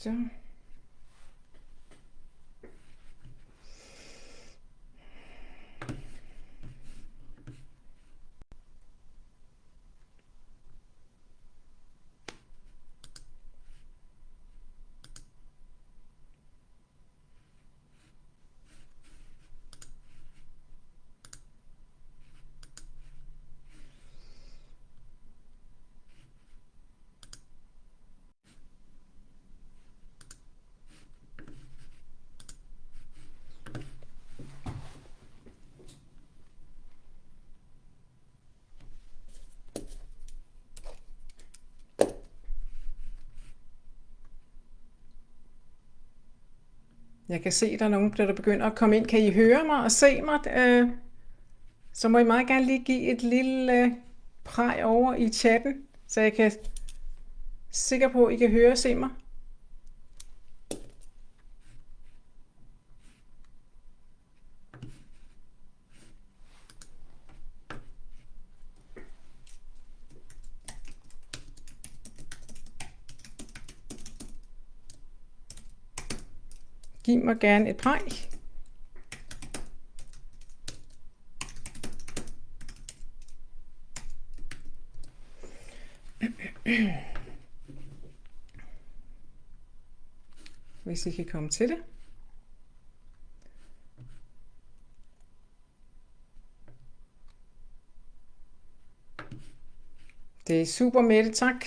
Så. Jeg kan se, at der er nogen, der begynder at komme ind. Kan I høre mig og se mig? Så må I meget gerne lige give et lille praj over i chatten, så jeg kan sikker på, at I kan høre og se mig. Giv mig gerne et praj. Hvis I kan komme til det. Det er super, Mette, tak.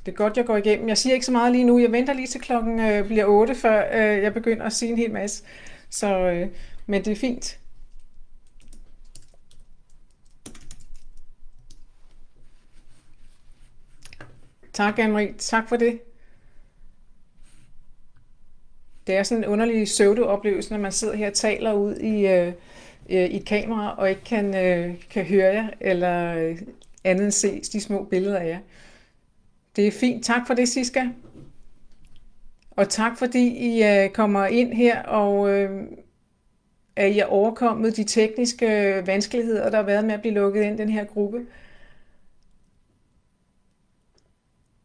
Det er godt, jeg går igennem. Jeg siger ikke så meget lige nu. Jeg venter lige til klokken bliver 8, før jeg begynder at sige en hel masse. Så, men det er fint. Tak, Anne-Marie. Tak for det. Det er sådan en underlig pseudo-oplevelse, når man sidder her og taler ud i et kamera, og ikke kan høre jer, eller andet end se de små billeder af jer. Det er fint. Tak for det, Siska. Og tak fordi I kommer ind her, og at I har overkommet de tekniske vanskeligheder, der har været med at blive lukket ind i den her gruppe.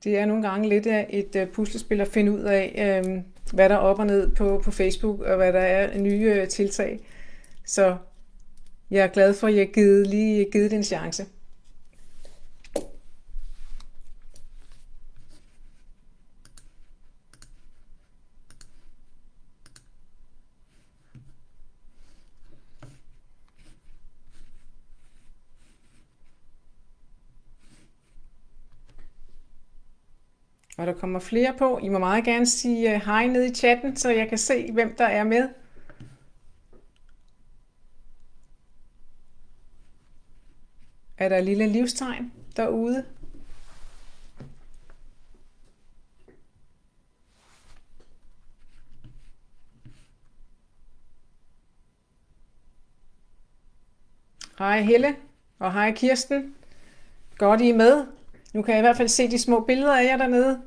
Det er nogle gange lidt af et puslespil at finde ud af, hvad der er op og ned på Facebook, og hvad der er af nye tiltag. Så jeg er glad for, at jeg har givet det en chance. Og der kommer flere på. I må meget gerne sige hej ned i chatten, så jeg kan se, hvem der er med. Er der et lille livstegn derude? Hej Helle, og hej Kirsten. Godt, I er med. Nu kan jeg i hvert fald se de små billeder af jer dernede.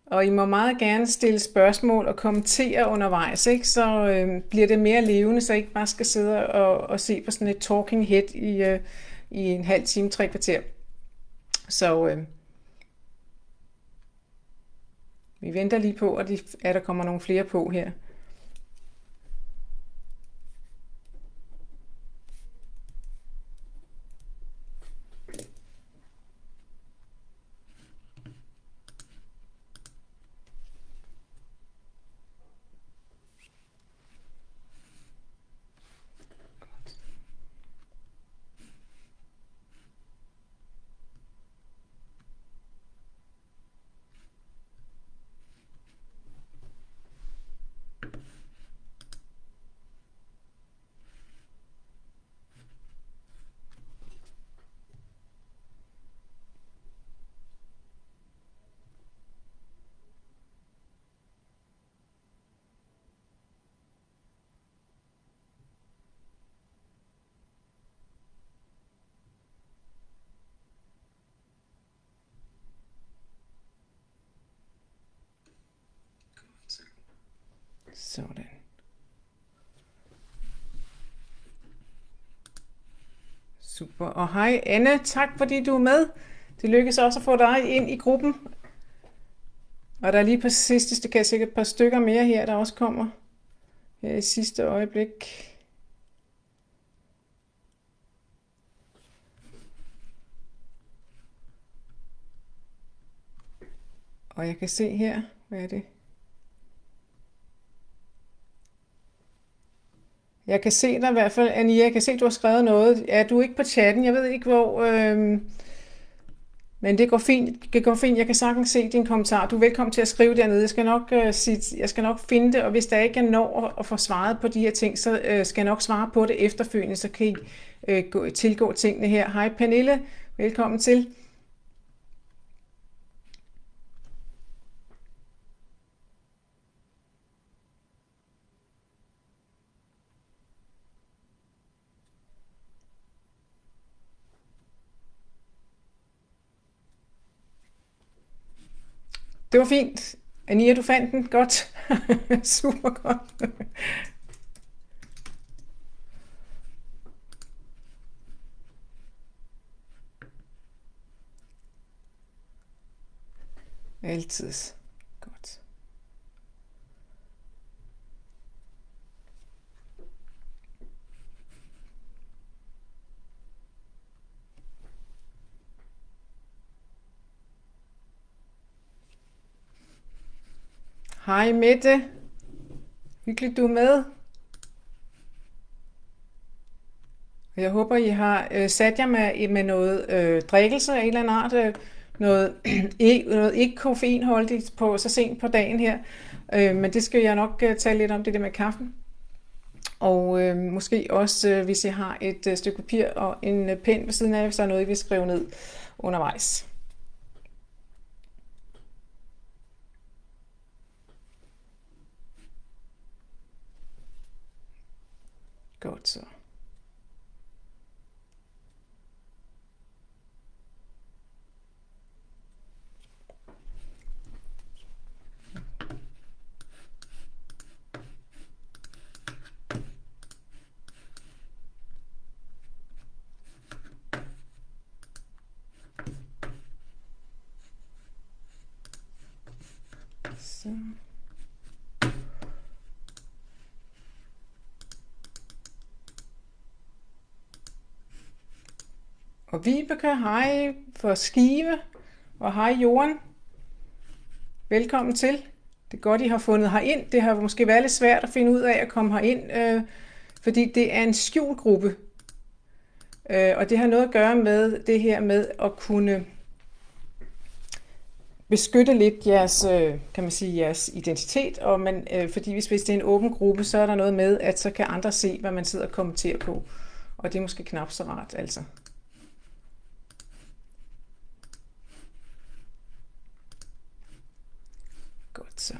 Og I må meget gerne stille spørgsmål og kommentere undervejs, ikke? Så bliver det mere levende, så I ikke bare skal sidde og se på sådan et talking head i en halv time, 3 kvarter. Så vi venter lige på, at der kommer nogle flere på her. Sådan. Super. Og hej Anne, tak fordi du er med. Det lykkedes også at få dig ind i gruppen. Og der er lige på sidste, det kan jeg sikkert et par stykker mere her, der også kommer her i sidste øjeblik. Og jeg kan se her, hvad er det? Jeg kan se dig i hvert fald, Ania, jeg kan se, at du har skrevet noget. Ja, du er ikke på chatten, jeg ved ikke hvor, men det går fint. Det går fint. Jeg kan sagtens se din kommentar. Du er velkommen til at skrive dernede. Jeg skal nok finde det, og hvis der ikke er når at få svaret på de her ting, så skal jeg nok svare på det efterfølgende, så kan I tilgå tingene her. Hej Pernille, velkommen til. Det var fint. Ania, du fandt den. Godt. Super godt. Altid. Godt. Hej Mette. Hyggeligt du er med. Jeg håber I har sat jer med noget drikkelse af en eller anden art. Noget ikke koffeinholdigt på så sent på dagen her. Men det skal jeg nok tale lidt om, det der med kaffen. Og måske også, hvis jeg har et stykke papir og en pen ved siden af, hvis der er noget, I vil skrive ned undervejs. Godt så. Så. Og Vibeke, hej for Skive, og hej Jorden. Velkommen til. Det er godt, I har fundet herind. Det har måske været lidt svært at finde ud af at komme herind, fordi det er en skjulgruppe. Og det har noget at gøre med det her med at kunne beskytte lidt jeres, kan man sige, jeres identitet. Fordi hvis det er en åben gruppe, så er der noget med, at så kan andre se, hvad man sidder og kommenterer på. Og det er måske knap så rart, altså. Godt så.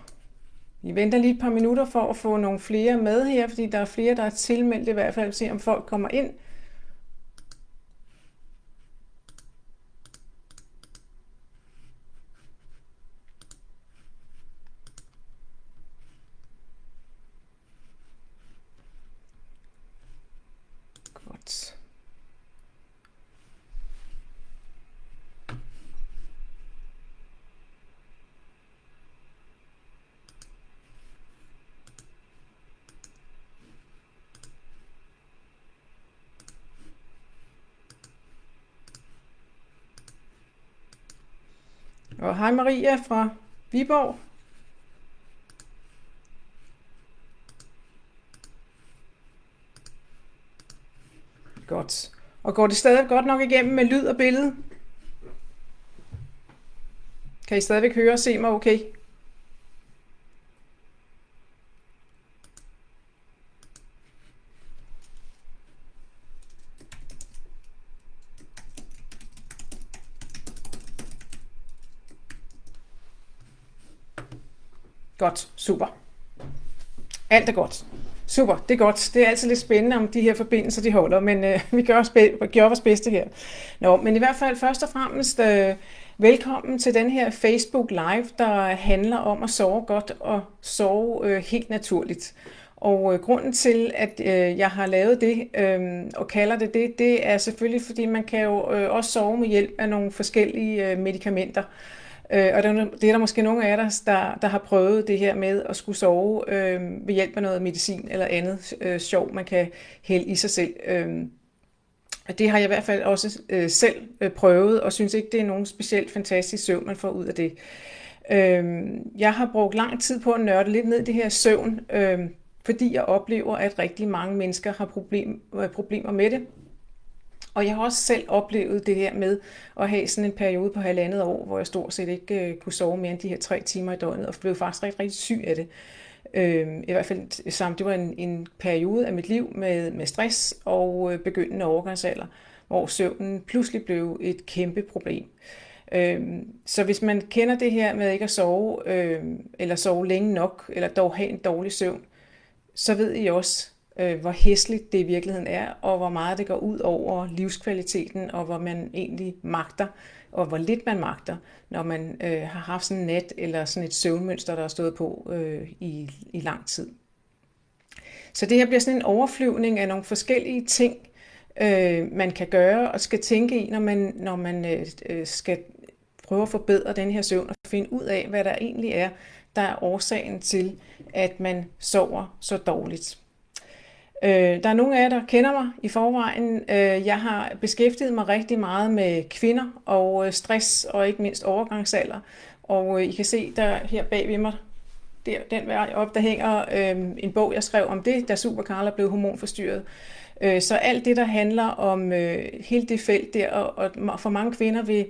Vi venter lige et par minutter for at få nogle flere med her, fordi der er flere, der er tilmeldt i hvert fald. Se om folk kommer ind. Godt. Og hej Maria fra Viborg. Godt. Og går det stadig godt nok igennem med lyd og billede? Kan I stadigvæk høre og se mig okay? Godt, super. Alt er godt. Super, det er godt. Det er altid lidt spændende, om de her forbindelser de holder, men vi gør vores bedste her. Nå, men i hvert fald først og fremmest velkommen til den her Facebook Live, der handler om at sove godt og sove helt naturligt. Og grunden til, at jeg har lavet det og kalder det, det er selvfølgelig, fordi man kan jo også sove med hjælp af nogle forskellige medicamenter. Og det er der måske nogle af os, der har prøvet det her med at skulle sove ved hjælp af noget medicin eller andet sjov, man kan hælde i sig selv. Det har jeg i hvert fald også selv prøvet, og synes ikke, det er nogen specielt fantastisk søvn, man får ud af det. Jeg har brugt lang tid på at nørde lidt ned i det her søvn, fordi jeg oplever, at rigtig mange mennesker har problemer med det. Og jeg har også selv oplevet det her med at have sådan en periode på 1,5 år, hvor jeg stort set ikke kunne sove mere end de her 3 timer i døgnet, og blev faktisk rigtig, rigtig syg af det. I hvert fald det var en periode af mit liv med stress og begyndende overgangsalder, hvor søvnen pludselig blev et kæmpe problem. Så hvis man kender det her med ikke at sove, eller sove længe nok, eller dog have en dårlig søvn, så ved I også, hvor hæsligt det i virkeligheden er, og hvor meget det går ud over livskvaliteten, og hvor man egentlig magter, og hvor lidt man magter, når man har haft sådan en nat, eller sådan et søvnmønster, der har stået på i lang tid. Så det her bliver sådan en overflyvning af nogle forskellige ting, man kan gøre og skal tænke i, når man skal prøve at forbedre den her søvn, og finde ud af, hvad der egentlig er, der er årsagen til, at man sover så dårligt. Der er nogle af jer, der kender mig i forvejen. Jeg har beskæftiget mig rigtig meget med kvinder og stress og ikke mindst overgangsalder. Og I kan se der her bag ved mig, den vej op, der hænger en bog, jeg skrev om det, da Super Carla blev hormonforstyrret. Så alt det, der handler om hele det felt der, og for mange kvinder vil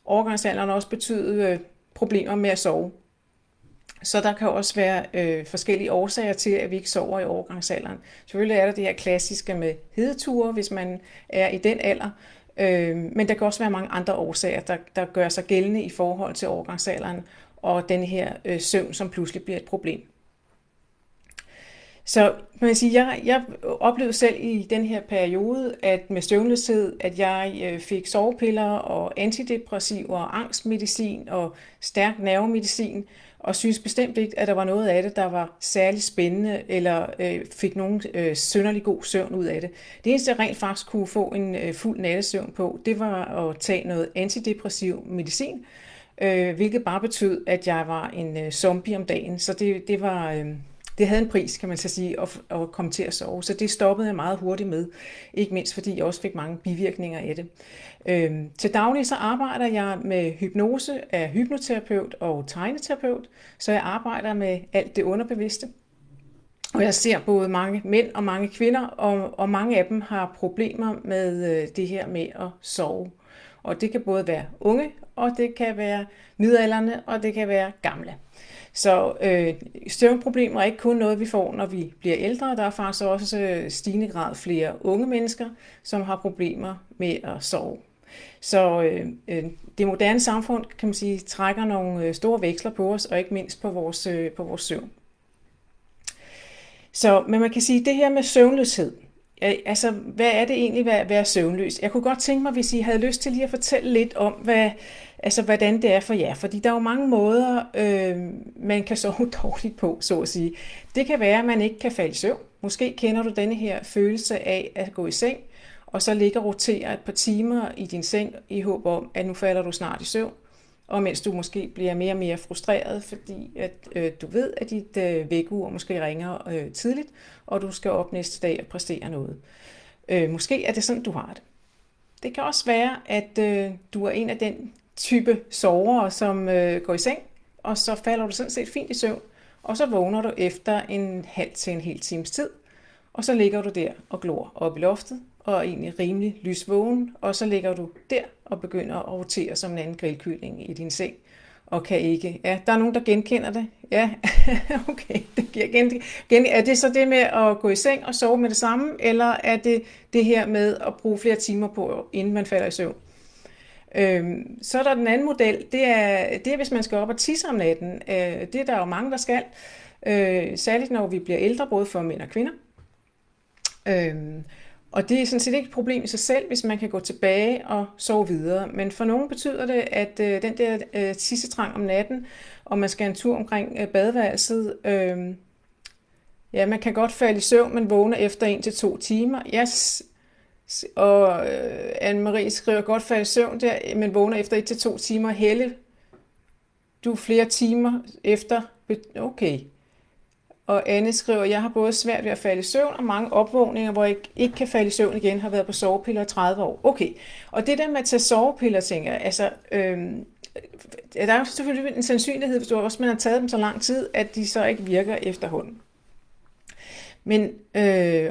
overgangsalderen også betyde problemer med at sove. Så der kan også være forskellige årsager til, at vi ikke sover i overgangsalderen. Selvfølgelig er der det her klassiske med hedeture, hvis man er i den alder. Men der kan også være mange andre årsager, der gør sig gældende i forhold til overgangsalderen og den her søvn, som pludselig bliver et problem. Så man kan sige, jeg oplevede selv i den her periode, at med søvnløshed, at jeg fik sovepiller og antidepressiver og angstmedicin og stærk nervemedicin, og synes bestemt ikke, at der var noget af det, der var særlig spændende, eller fik nogen synderlig god søvn ud af det. Det eneste, jeg rent faktisk kunne få en fuld nattesøvn på, det var at tage noget antidepressiv medicin, hvilket bare betød, at jeg var en zombie om dagen. Så det havde en pris, kan man så sige, at komme til at sove. Så det stoppede jeg meget hurtigt med. Ikke mindst fordi jeg også fik mange bivirkninger af det. Til daglig så arbejder jeg med hypnose af hypnoterapeut og tegneterapeut. Så jeg arbejder med alt det underbevidste. Og jeg ser både mange mænd og mange kvinder, og mange af dem har problemer med det her med at sove. Og det kan både være unge, og det kan være midaldrende, og det kan være gamle. Så søvnproblemer er ikke kun noget, vi får, når vi bliver ældre. Der er faktisk også stigende grad flere unge mennesker, som har problemer med at sove. Så det moderne samfund, kan man sige, trækker nogle store veksler på os, og ikke mindst på vores søvn. Men man kan sige, det her med søvnløshed, altså hvad er det egentlig at være søvnløs? Jeg kunne godt tænke mig, hvis I havde lyst til lige at fortælle lidt om, hvordan det er for jer. Fordi der er jo mange måder, man kan sove dårligt på, så at sige. Det kan være, at man ikke kan falde i søvn. Måske kender du denne her følelse af at gå i seng, og så ligge og rotere et par timer i din seng i håb om, at nu falder du snart i søvn. Og mens du måske bliver mere og mere frustreret, fordi at du ved, at dit vækkeur måske ringer tidligt, og du skal op næste dag og præstere noget. Måske er det sådan, du har det. Det kan også være, at du er en af den type sovere, som går i seng, og så falder du sådan set fint i søvn, og så vågner du efter en halv til en hel times tid, og så ligger du der og glor op i loftet, og er egentlig rimelig lysvågen, og så ligger du der og begynder at rotere som en anden grillkylling i din seng, og kan ikke. Ja, der er nogen, der genkender det. Ja, okay. Er det så det med at gå i seng og sove med det samme, eller er det det her med at bruge flere timer på, inden man falder i søvn? Så er der den anden model, det er hvis man skal op og tisse om natten. Det er der jo mange, der skal. Særligt når vi bliver ældre, både for mænd og kvinder. Og det er sådan set ikke et problem i sig selv, hvis man kan gå tilbage og sove videre. Men for nogen betyder det, at den der tissetrang om natten, og man skal en tur omkring badeværelset, Ja, man kan godt falde i søvn, men vågner efter 1 til 2 timer. Yes. Og Anne-Marie skriver godt falde i søvn der, men vågner efter 1 til 2 timer. Helle, du er flere timer efter. Okay. Og Anne skriver, jeg har både svært ved at falde i søvn, og mange opvågninger, hvor jeg ikke kan falde i søvn igen, har været på sovepiller i 30 år. Okay. Og det der med at tage sovepiller, tænker jeg, altså, der er jo selvfølgelig en sandsynlighed, hvis du også man har taget dem så lang tid, at de så ikke virker efterhånden. Men,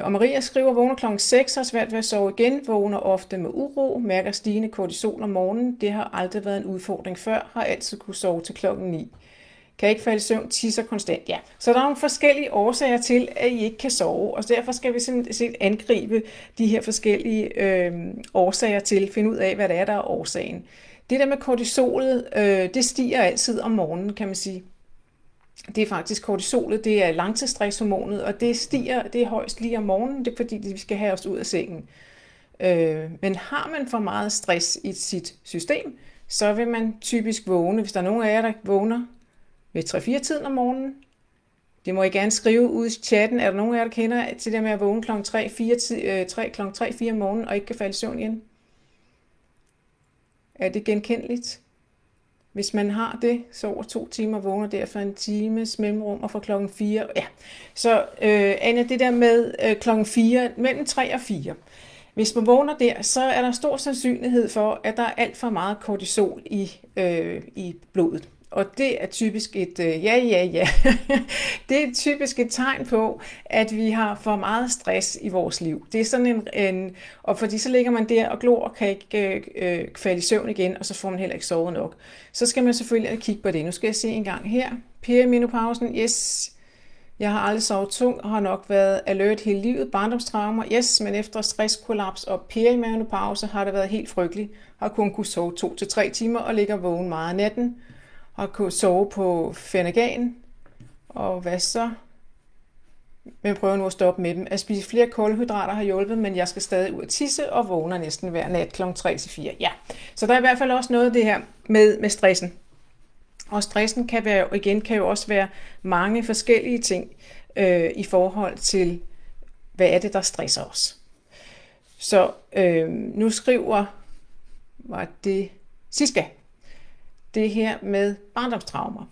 og Maria skriver, vågner klokken 6, har svært ved at sove igen, vågner ofte med uro, mærker stigende kortisol om morgenen. Det har aldrig været en udfordring før, har altid kunne sove til klokken 9. Kan ikke falde i søvn, tisser konstant. Ja, så der er nogle forskellige årsager til, at I ikke kan sove, og derfor skal vi sådan set angribe de her forskellige årsager til, finde ud af, hvad det er, der er årsagen. Det der med kortisolet, det stiger altid om morgenen, kan man sige. Det er faktisk kortisolet, det er langtidsstresshormonet, og det stiger, det er højst lige om morgenen, det er fordi, vi skal have os ud af sengen. Men har man for meget stress i sit system, så vil man typisk vågne, hvis der er nogen af jer, der vågner ved 3-4-tiden om morgenen. Det må I gerne skrive ud i chatten. Er der nogen af jer, der kender til det med at vågne klokken 3-4 om morgenen og ikke kan falde i søvn igen? Er det genkendeligt? Hvis man har det, sover 2 timer, vågner derfor en times mellemrum og fra klokken 4. Ja. Så Anna, det der med klokken 4, mellem 3 og 4. Hvis man vågner der, så er der stor sandsynlighed for, at der er alt for meget kortisol i blodet. Og det er typisk et ja. Det er typisk et tegn på, at vi har for meget stress i vores liv. Det er sådan og fordi så ligger man der og glor og kan ikke falde i søvn igen, og så får man heller ikke sovet nok. Så skal man selvfølgelig kigge på det. Nu skal jeg se en gang her. Perimenopausen, yes. Jeg har aldrig sovet tung og har nok været alert hele livet. Barndomstraumer, yes, men efter stresskollaps og perimenopause har det været helt frygteligt. Har kun kunne sove 2-3 timer og ligger vågen meget af natten. Har kunnet sove på Fenergan. Og hvad så? Men prøver nu at stoppe med dem. At spise flere kulhydrater har hjulpet, men jeg skal stadig ud at tisse og vågner næsten hver nat kl. 3-4. Ja, så der er i hvert fald også noget af det her med stressen. Og stressen kan jo også være mange forskellige ting i forhold til, hvad er det, der stresser os. Så nu skriver, var det Siska, det her med barndomstraumer.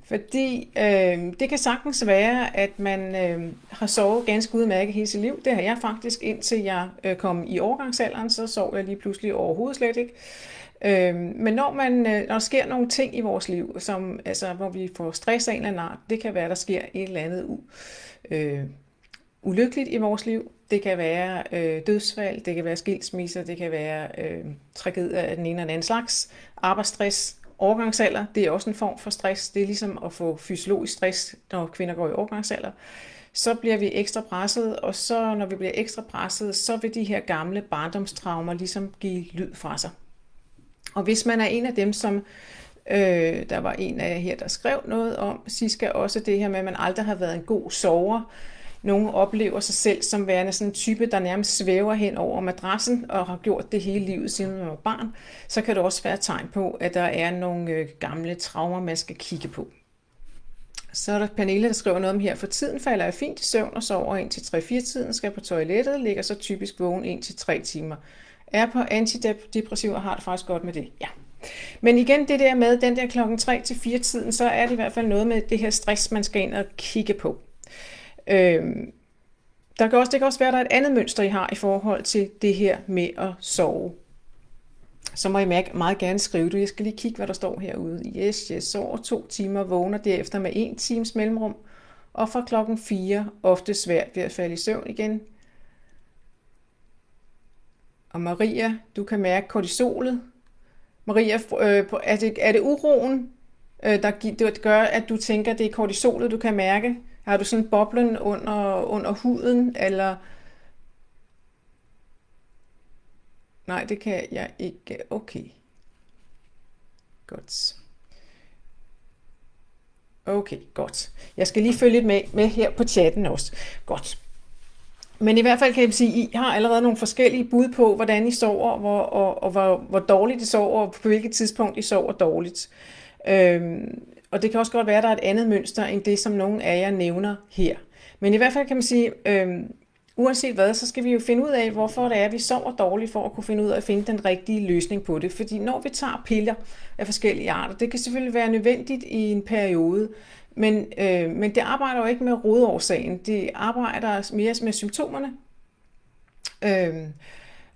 Fordi det kan sagtens være, at man har sovet ganske udmærket hele sit liv. Det har jeg faktisk, indtil jeg kom i overgangsalderen, så sov jeg lige pludselig overhovedet slet ikke. Men når der sker nogle ting i vores liv, som, altså, hvor vi får stress af en eller anden art, det kan være, der sker et eller andet ulykkeligt i vores liv. Det kan være dødsfald, det kan være skilsmisser, det kan være tragedier af den ene eller anden slags, arbejdsstress, overgangsalder, det er også en form for stress. Det er ligesom at få fysiologisk stress, når kvinder går i overgangsalder. Så bliver vi ekstra presset, og så når vi bliver ekstra presset, så vil de her gamle barndomstraumer ligesom give lyd fra sig. Og hvis man er en af dem, som der var en af jer her, der skrev noget om, Siska, også det her med, at man aldrig har været en god sover. Nogle oplever sig selv som værende sådan en type, der nærmest svæver hen over madrassen og har gjort det hele livet, siden man var barn. Så kan det også være et tegn på, at der er nogle gamle traumer, man skal kigge på. Så er der Pernille, der skriver noget om her. For tiden falder jeg fint i søvn og sover 1-3-4 tiden, skal på toilettet, ligger så typisk vågen 1-3 timer. Er på antidepressiv og har det faktisk godt med det. Ja. Men igen, det der med den der klokken 3-4 tiden, så er det i hvert fald noget med det her stress, man skal ind og kigge på. Det kan også være, at der er et andet mønster, I har i forhold til det her med at sove. Så må I meget gerne skrive det. Jeg skal lige kigge, hvad der står herude. Yes, jeg sover 2 timer, vågner derefter med 1 times mellemrum, og fra klokken 4 ofte svært ved at falde i søvn igen. Og Maria, du kan mærke kortisolet. Maria, er det uroen, der gør, at du tænker, at det er kortisolet, du kan mærke? Har du sådan en boblen under huden, eller? Nej, det kan jeg ikke. Okay. Godt. Okay, godt. Jeg skal lige følge lidt med her på chatten også. Godt. Men i hvert fald kan jeg sige, at I har allerede nogle forskellige bud på, hvordan I sover, og hvor dårligt I sover, og på hvilket tidspunkt I sover dårligt. Og det kan også godt være, at der er et andet mønster, end det, som nogle af jer nævner her. Men i hvert fald kan man sige, uanset hvad, så skal vi jo finde ud af, hvorfor det er, at vi sover dårligt, for at kunne finde ud af at finde den rigtige løsning på det. Fordi når vi tager piller af forskellige arter, det kan selvfølgelig være nødvendigt i en periode, men det arbejder jo ikke med rodårsagen. Det arbejder mere med symptomerne.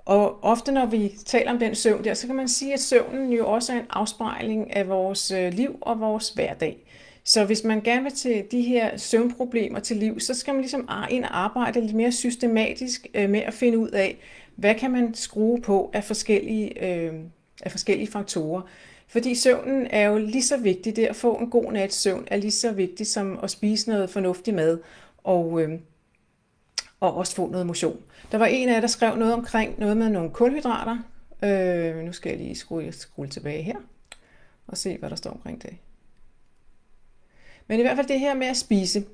Og ofte når vi taler om den søvn der, så kan man sige, at søvnen jo også er en afspejling af vores liv og vores hverdag. Så hvis man gerne vil til de her søvnproblemer til liv, så skal man ligesom ind og arbejde lidt mere systematisk med at finde ud af, hvad kan man skrue på af forskellige faktorer. Fordi søvnen er jo lige så vigtig, det at få en god nats søvn er lige så vigtigt som at spise noget fornuftig mad og også få noget motion. Der var en af jer, der skrev noget omkring noget med nogle kulhydrater. Nu skal jeg lige skrue tilbage her og se, hvad der står omkring det. Men i hvert fald det her med at spise.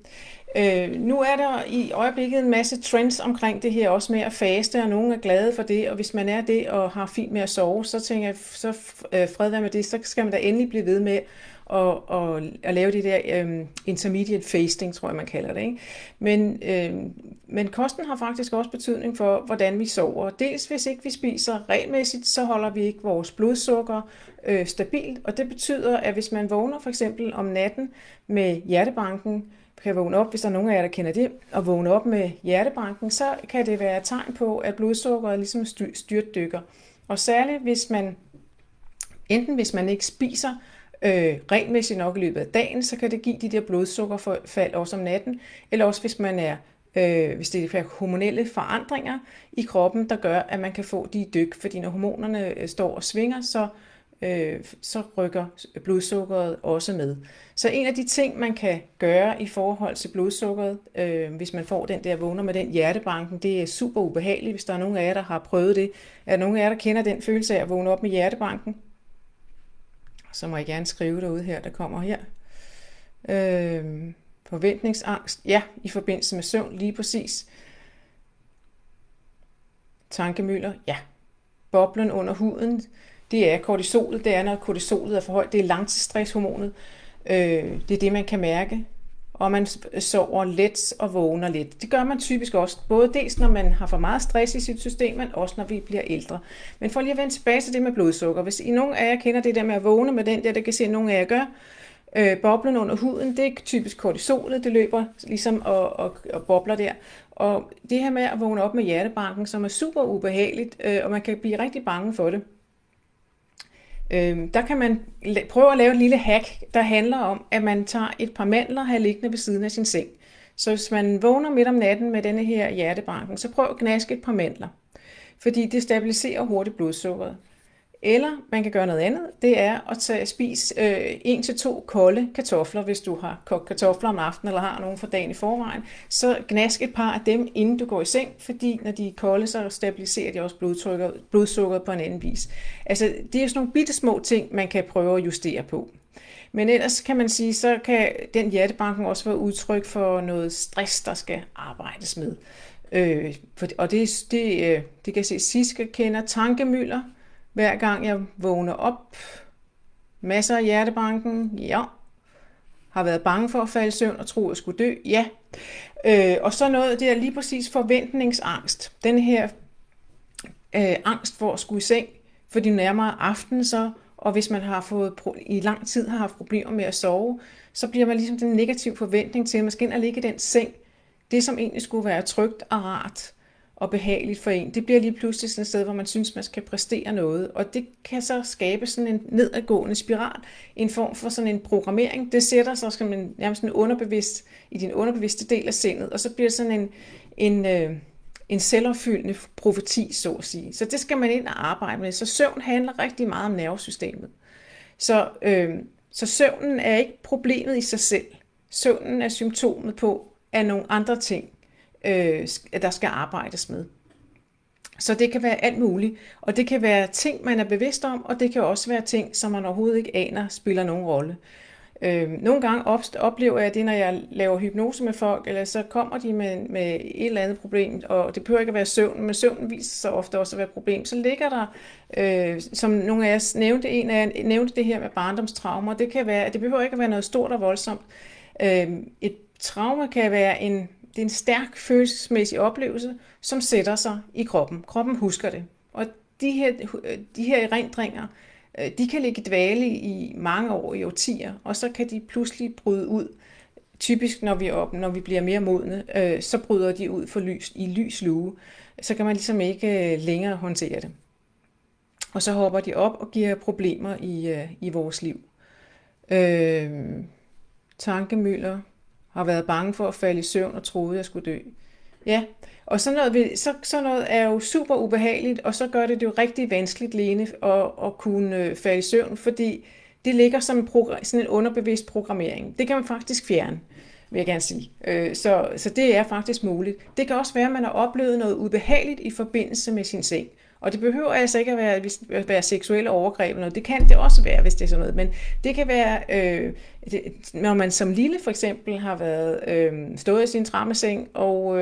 Nu er der i øjeblikket en masse trends omkring det her, også med at faste, og nogen er glade for det, og hvis man er det og har fint med at sove, så tænker jeg, så fred være med det, så skal man da endelig blive ved med at lave det der intermediate fasting, tror jeg man kalder det. Ikke? Men kosten har faktisk også betydning for, hvordan vi sover. Dels hvis ikke vi spiser regelmæssigt, så holder vi ikke vores blodsukker stabilt, og det betyder, at hvis man vågner for eksempel om natten med hjertebanken, kan vågne op, hvis der er nogen af jer, der kender det, og vågne op med hjertebanken, så kan det være et tegn på, at blodsukkeret ligesom styrtdykker. Og særligt hvis man ikke spiser regelmæssigt nok i løbet af dagen, så kan det give de der blodsukkerfald også om natten, eller også hvis det er hormonelle forandringer i kroppen, der gør, at man kan få de dyk, fordi når hormonerne står og svinger, så rykker blodsukkeret også med. Så en af de ting, man kan gøre i forhold til blodsukkeret, hvis man får den der vågner med den hjertebanken, det er super ubehageligt, hvis der er nogen af jer, der har prøvet det. Er der nogen af jer, der kender den følelse af at vågne op med hjertebanken? Så må I gerne skrive derude her, der kommer her. Forventningsangst, ja, i forbindelse med søvn, lige præcis. Tankemylder, ja. Boblen under huden, det er kortisolet, det er når kortisolet er for højt, det er langtidsstresshormonet, det er det man kan mærke, og man sover let og vågner let. Det gør man typisk også, både dels når man har for meget stress i sit system, men også når vi bliver ældre. Men for lige at vende tilbage til det med blodsukker, hvis I nogen af jer kender det der med at vågne med den der, det kan se, at nogen af jer gør, boblen under huden, det er typisk kortisolet, det løber ligesom og bobler der. Og det her med at vågne op med hjertebanken, som er super ubehageligt, og man kan blive rigtig bange for det. Der kan man prøve at lave et lille hack, der handler om, at man tager et par mandler her liggende ved siden af sin seng. Så hvis man vågner midt om natten med denne her hjertebanken, så prøv at gnaske et par mandler, fordi det stabiliserer hurtigt blodsukkeret. Eller man kan gøre noget andet, det er at spise 1-2 kolde kartofler, hvis du har kogt kartofler om aftenen eller har nogen for dagen i forvejen. Så gnask et par af dem, inden du går i seng, fordi når de er kolde, så stabiliserer de også blodsukkeret på en anden vis. Altså, det er sådan nogle bitte små ting, man kan prøve at justere på. Men ellers kan man sige, så kan den hjertebanken også være udtryk for noget stress, der skal arbejdes med. Og det kan jeg se, Siske kender tankemylder. Hver gang jeg vågner op, masser af hjertebanken, ja. Har været bange for at falde i søvn og tro, at jeg skulle dø, ja. Og så noget, det er lige præcis forventningsangst. Den her angst for at skulle i seng, fordi nærmere aften så, og hvis man i lang tid har haft problemer med at sove, så bliver man ligesom den negative forventning til, at man skal ind og ligge i den seng. Det, som egentlig skulle være trygt og rart og behageligt for en, det bliver lige pludselig sådan et sted, hvor man synes, man skal præstere noget. Og det kan så skabe sådan en nedadgående spiral, en form for sådan en programmering. Det sætter sig som nærmest i din underbevidste del af sindet, og så bliver det sådan en selvopfyldende profeti, så at sige. Så det skal man ind og arbejde med. Så søvn handler rigtig meget om nervesystemet. Så søvnen er ikke problemet i sig selv. Søvnen er symptomet på af nogle andre ting, der skal arbejdes med. Så det kan være alt muligt, og det kan være ting, man er bevidst om, og det kan også være ting, som man overhovedet ikke aner, spiller nogen rolle. Nogle gange oplever jeg det, når jeg laver hypnose med folk, eller så kommer de med et eller andet problem, og det behøver ikke at være søvn, men søvnen viser sig ofte også at være et problem. Så ligger der, som nogle af jer nævnte det her med barndomstraumer, det behøver ikke at være noget stort og voldsomt. Et trauma kan være det er en stærk følelsesmæssig oplevelse, som sætter sig i kroppen. Kroppen husker det. Og de her erindringer, de kan ligge i dvale i mange år, i årtier, og så kan de pludselig bryde ud. Typisk, når vi bliver mere modne, så bryder de ud for lys lue. Så kan man ligesom ikke længere håndtere det. Og så hopper de op og giver problemer i vores liv. Tankemylder, har været bange for at falde i søvn og troede, jeg skulle dø. Ja, og sådan noget er jo super ubehageligt, og så gør det jo rigtig vanskeligt, Lene, at kunne falde i søvn, fordi det ligger som sådan en underbevidst programmering. Det kan man faktisk fjerne, vil jeg gerne sige. Så det er faktisk muligt. Det kan også være, at man har oplevet noget ubehageligt i forbindelse med sin seng. Og det behøver altså ikke at være seksuelle overgreb eller noget. Det kan det også være, hvis det er sådan noget. Men det kan være, når man som lille for eksempel har været stået i sin trammeseng og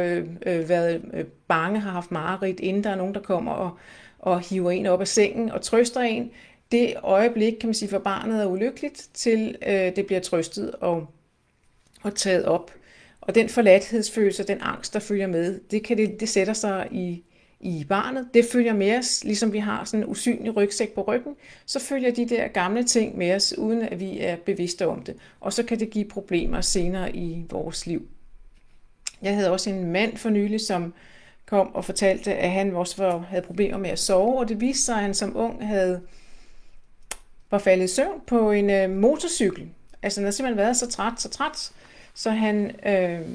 været bange, har haft mareridt, inden der er nogen, der kommer og hiver en op af sengen og trøster en. Det øjeblik, kan man sige, for barnet er ulykkeligt, til det bliver trøstet og taget op. Og den forladthedsfølelse, den angst, der følger med, det sætter sig i barnet. Det følger med os, ligesom vi har sådan en usynlig rygsæk på ryggen, så følger de der gamle ting med os, uden at vi er bevidste om det. Og så kan det give problemer senere i vores liv. Jeg havde også en mand for nylig, som kom og fortalte, at han også havde problemer med at sove, og det viste sig, at han som ung var faldet i søvn på en motorcykel. Altså han havde simpelthen været så træt, så han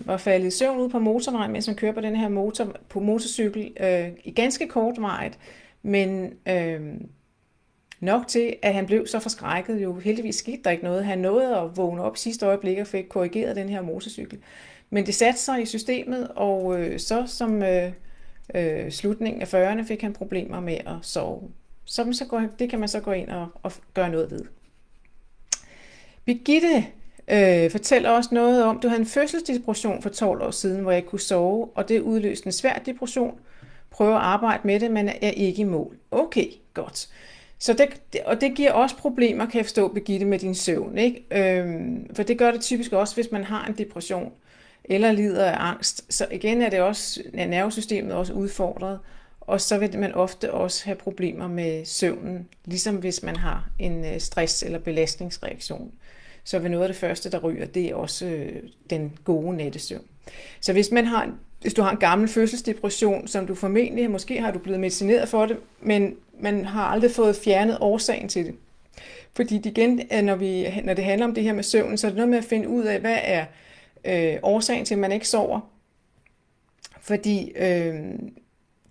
var faldet i søvn ude på motorvejen, mens han kører på den her motorcykel i ganske kortvarigt, men nok til, at han blev så forskrækket. Jo heldigvis skete der ikke noget. Han nåede at vågne op sidste øjeblik og fik korrigeret den her motorcykel. Men det satte sig i systemet, og så som slutningen af 40'erne fik han problemer med at sove. Det kan man så gå ind og gøre noget ved. Birgitte fortæller også noget om, du havde en fødselsdepression for 12 år siden, hvor jeg kunne sove, og det udløste en svær depression. Prøv at arbejde med det, men er ikke i mål. Okay, godt. Så det giver også problemer, kan jeg forstå, Birgitte, med din søvn, ikke? For det gør det typisk også, hvis man har en depression eller lider af angst. Så igen er det også nervesystemet også udfordret, og så vil man ofte også have problemer med søvnen, ligesom hvis man har en stress- eller belastningsreaktion. Så vil noget af det første, der ryger, det er også den gode nattesøvn. Så hvis du har en gammel fødselsdepression, som du formentlig, måske har du blevet medicineret for det, men man har aldrig fået fjernet årsagen til det. Fordi igen, når det handler om det her med søvn, så er det noget med at finde ud af, hvad er årsagen til, at man ikke sover. Fordi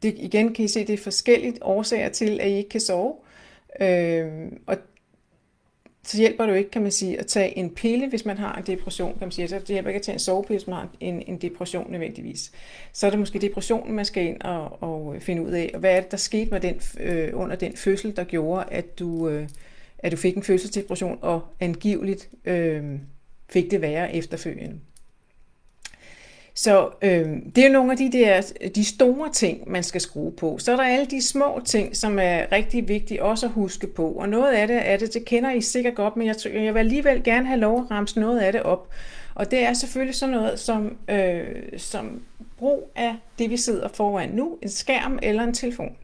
det igen kan I se, det er forskelligt årsager til, at I ikke kan sove. Og så hjælper det jo ikke, kan man sige, at tage en pille, hvis man har en depression, kan man sige. Så det hjælper ikke at tage en sovepille, hvis man har en depression nødvendigvis. Så er det måske depressionen, man skal ind og finde ud af, og hvad er det, der skete med under den fødsel, der gjorde, at du fik en fødselsdepression, og angiveligt fik det værre efterfølgende. Så det er jo nogle af de store ting, man skal skrue på. Så er der alle de små ting, som er rigtig vigtige også at huske på. Og noget af det kender I sikkert godt, men jeg vil alligevel gerne have lov at ramse noget af det op. Og det er selvfølgelig sådan noget som brug af det, vi sidder foran nu, en skærm eller en telefon.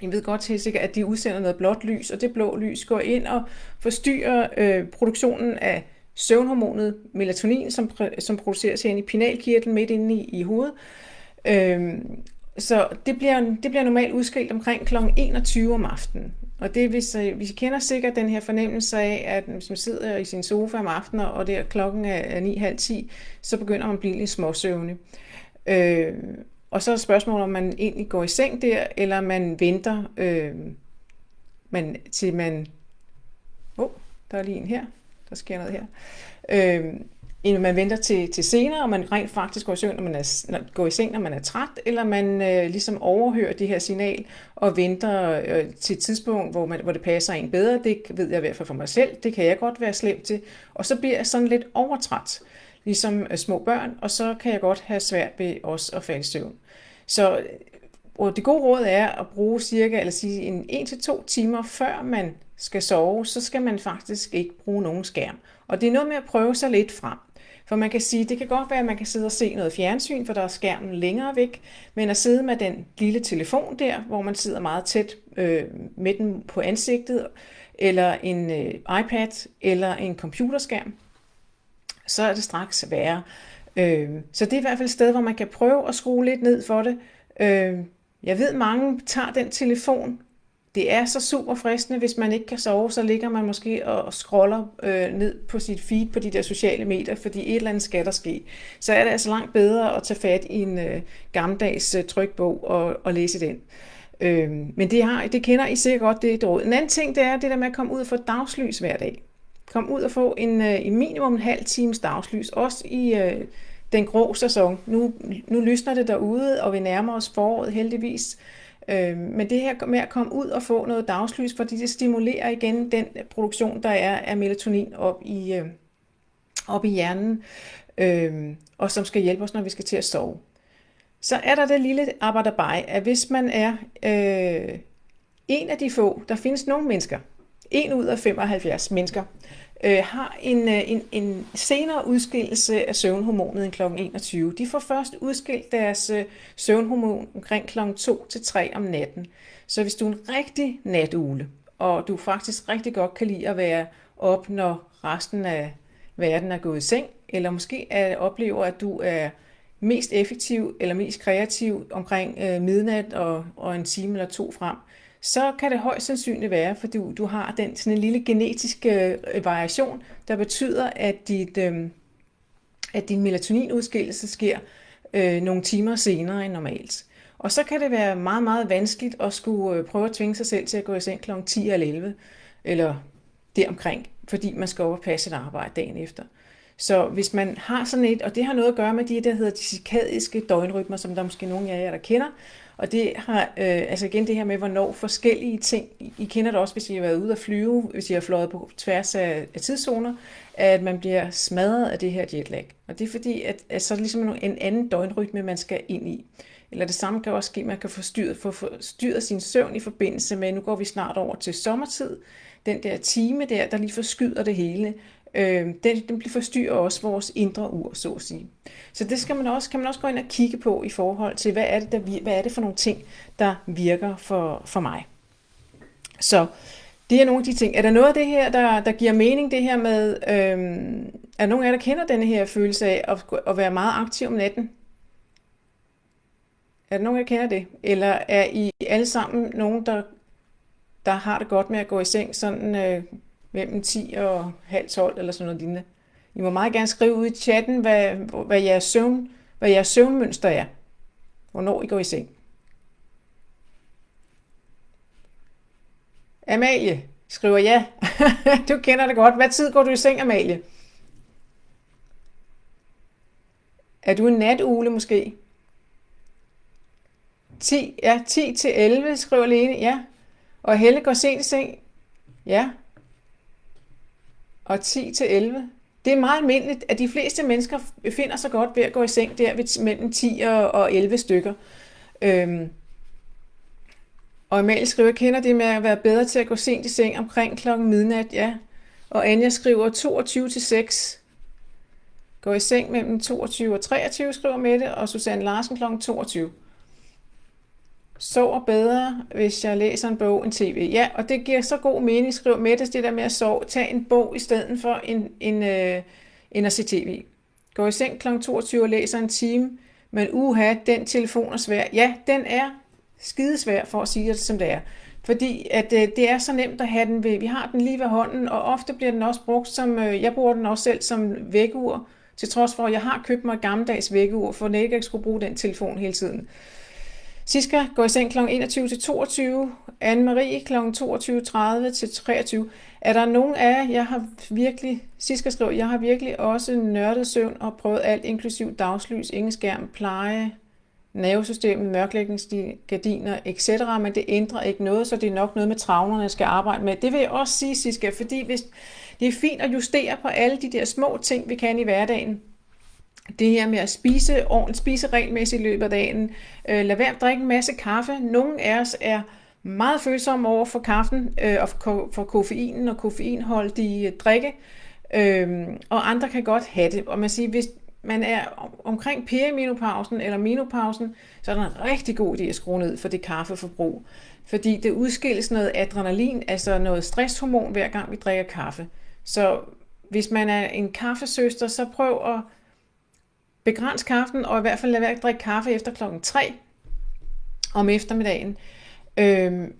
Jeg ved godt helt sikkert, at de udsender noget blåt lys, og det blå lys går ind og forstyrrer produktionen af søvnhormonet melatonin, som produceres herinde i pinalkirtlen midt inde i hovedet. Så det bliver normalt udskilt omkring kl. 21 om aftenen. Og det vi kender sikkert den her fornemmelse af, at hvis man sidder i sin sofa om aftenen, og det er klokken er 9:30, så begynder man at blive lidt småsøvnig. Og så er spørgsmålet, om man egentlig går i seng der, eller man venter til man... der er lige en her. Der sker noget her. Man venter til senere, og man rent faktisk går i seng, når man er træt, eller man ligesom overhører det her signal og venter til et tidspunkt, hvor det passer en bedre. Det ved jeg i hvert fald for mig selv. Det kan jeg godt være slemt til. Og så bliver jeg sådan lidt overtræt, ligesom små børn, og så kan jeg godt have svært ved også at falde i søvn. Så det gode råd er at bruge cirka, 1-2 timer før man skal sove, så skal man faktisk ikke bruge nogen skærm. Og det er noget med at prøve sig lidt frem. For man kan sige, det kan godt være, at man kan sidde og se noget fjernsyn, for der er skærmen længere væk, men at sidde med den lille telefon der, hvor man sidder meget tæt med den på ansigtet, eller en iPad, eller en computerskærm, så er det straks værre. Så det er i hvert fald et sted, hvor man kan prøve at skrue lidt ned for det. Jeg ved, mange tager den telefon. Det er så super fristende, hvis man ikke kan sove, så ligger man måske og scroller ned på sit feed på de der sociale medier, fordi et eller andet skal der ske. Så er det altså langt bedre at tage fat i en gammeldags trykbog og læse den. Men det kender I sikkert godt, det er et råd. En anden ting, det er det der med at komme ud og få dagslys hver dag. Kom ud og få en minimum en halv times dagslys, også i den grå sæson. Nu lysner det derude, og vi nærmer os foråret heldigvis. Men det her med at komme ud og få noget dagslys, fordi det stimulerer igen den produktion, der er af melatonin op i hjernen, og som skal hjælpe os, når vi skal til at sove. Så er der det lille arbejderbej, at hvis man er en af de få, der findes nogle mennesker, 1 ud af 75 mennesker, har en senere udskillelse af søvnhormonet end kl. 21. De får først udskilt deres søvnhormon omkring kl. 2 til 3 om natten. Så hvis du er en rigtig natugle, og du faktisk rigtig godt kan lide at være op, når resten af verden er gået i seng, eller måske oplever, at du er mest effektiv eller mest kreativ omkring midnat og en time eller 2 frem, så kan det højst sandsynligt være, fordi du har sådan en lille genetisk variation, der betyder, at din melatoninudskillelse sker nogle timer senere end normalt. Og så kan det være meget, meget vanskeligt at skulle prøve at tvinge sig selv til at gå i seng kl. 10 eller 11, eller deromkring, fordi man skal op og passe et arbejde dagen efter. Så hvis man har sådan et, og det har noget at gøre med de, der hedder de cirkadiske døgnrytmer, som der måske nogle af jer, der kender, og det har altså igen det her med, hvornår forskellige ting, I kender det også, hvis I har været ude at flyve, hvis I har fløjet på tværs af tidszoner, at man bliver smadret af det her jetlag. Og det er fordi, at så er det ligesom en anden døgnrytme, man skal ind i. Eller det samme kan også ske, at man kan få forstyrret sin søvn i forbindelse med, nu går vi snart over til sommertid, den der time der lige forskyder det hele. Den forstyrrer også vores indre ur, så at sige. Så det kan man også gå ind og kigge på i forhold til, hvad er det for nogle ting, der virker for mig. Så det er nogle af de ting. Er der noget af det her, der giver mening, det her med, er nogen af jer, der kender denne her følelse af at være meget aktiv om natten? Er der nogen, der kender det? Eller er I alle sammen nogen, der har det godt med at gå i seng sådan mellem 10 og halv 12 eller sådan noget lignende? I må meget gerne skrive ud i chatten, hvad jeres søvnmønster er. Hvornår I går i seng. Amalie skriver ja. Du kender det godt. Hvad tid går du i seng, Amalie? Er du en natugle måske? 10 til 11, skriver Lene. Ja. Og Helle går sent i seng. Ja. Og 10 til 11. Det er meget almindeligt, at de fleste mennesker finder sig godt ved at gå i seng der mellem 10 og 11 stykker. Og Amalie skriver, jeg kender det med at være bedre til at gå sent i seng omkring klokken midnat. Ja. Og Anja skriver 22 til 6. Går i seng mellem 22 og 23, skriver Mette. Og Susanne Larsen klokken 22. Sover bedre, hvis jeg læser en bog end tv. Ja, og det giver så god mening, skriver Mette, det der med at sove. Tag en bog i stedet for end at se tv. Går i seng kl. 22 og læser en time, men den telefon er svær. Ja, den er skidesvær, for at sige det som det er. Fordi at det er så nemt at have den ved. Vi har den lige ved hånden, og ofte bliver den også brugt som, jeg bruger den også selv som vækkeur, til trods for, at jeg har købt mig et gammeldags vækkeur, for at jeg ikke skulle bruge den telefon hele tiden. Siska går i seng kl. 21 til 22. Anne-Marie kl. 22.30 til 23. Er der nogen af jer, Siska skriver, jeg har virkelig også nørdet søvn og prøvet alt, inklusiv dagslys, ingen skærm, pleje, nervesystemet, mørklægningsgardiner, etc., men det ændrer ikke noget, så det er nok noget med travlerne, jeg skal arbejde med. Det vil jeg også sige, Siska, fordi hvis det er fint at justere på alle de der små ting, vi kan i hverdagen. Det her med at spise regelmæssigt i løbet af dagen. Lad være at drikke en masse kaffe. Nogle af os er meget følsomme over for kaffen og for koffeinen og koffeinholdige drikke. Og andre kan godt have det. Og man siger, hvis man er omkring perimenopausen eller menopausen, så er det en rigtig god idé at skrue ned for det kaffeforbrug. Fordi det udskilles noget adrenalin, altså noget stresshormon, hver gang vi drikker kaffe. Så hvis man er en kaffesøster, så prøv at begrænse kaffen, og i hvert fald lade være at drikke kaffe efter klokken 3 om eftermiddagen.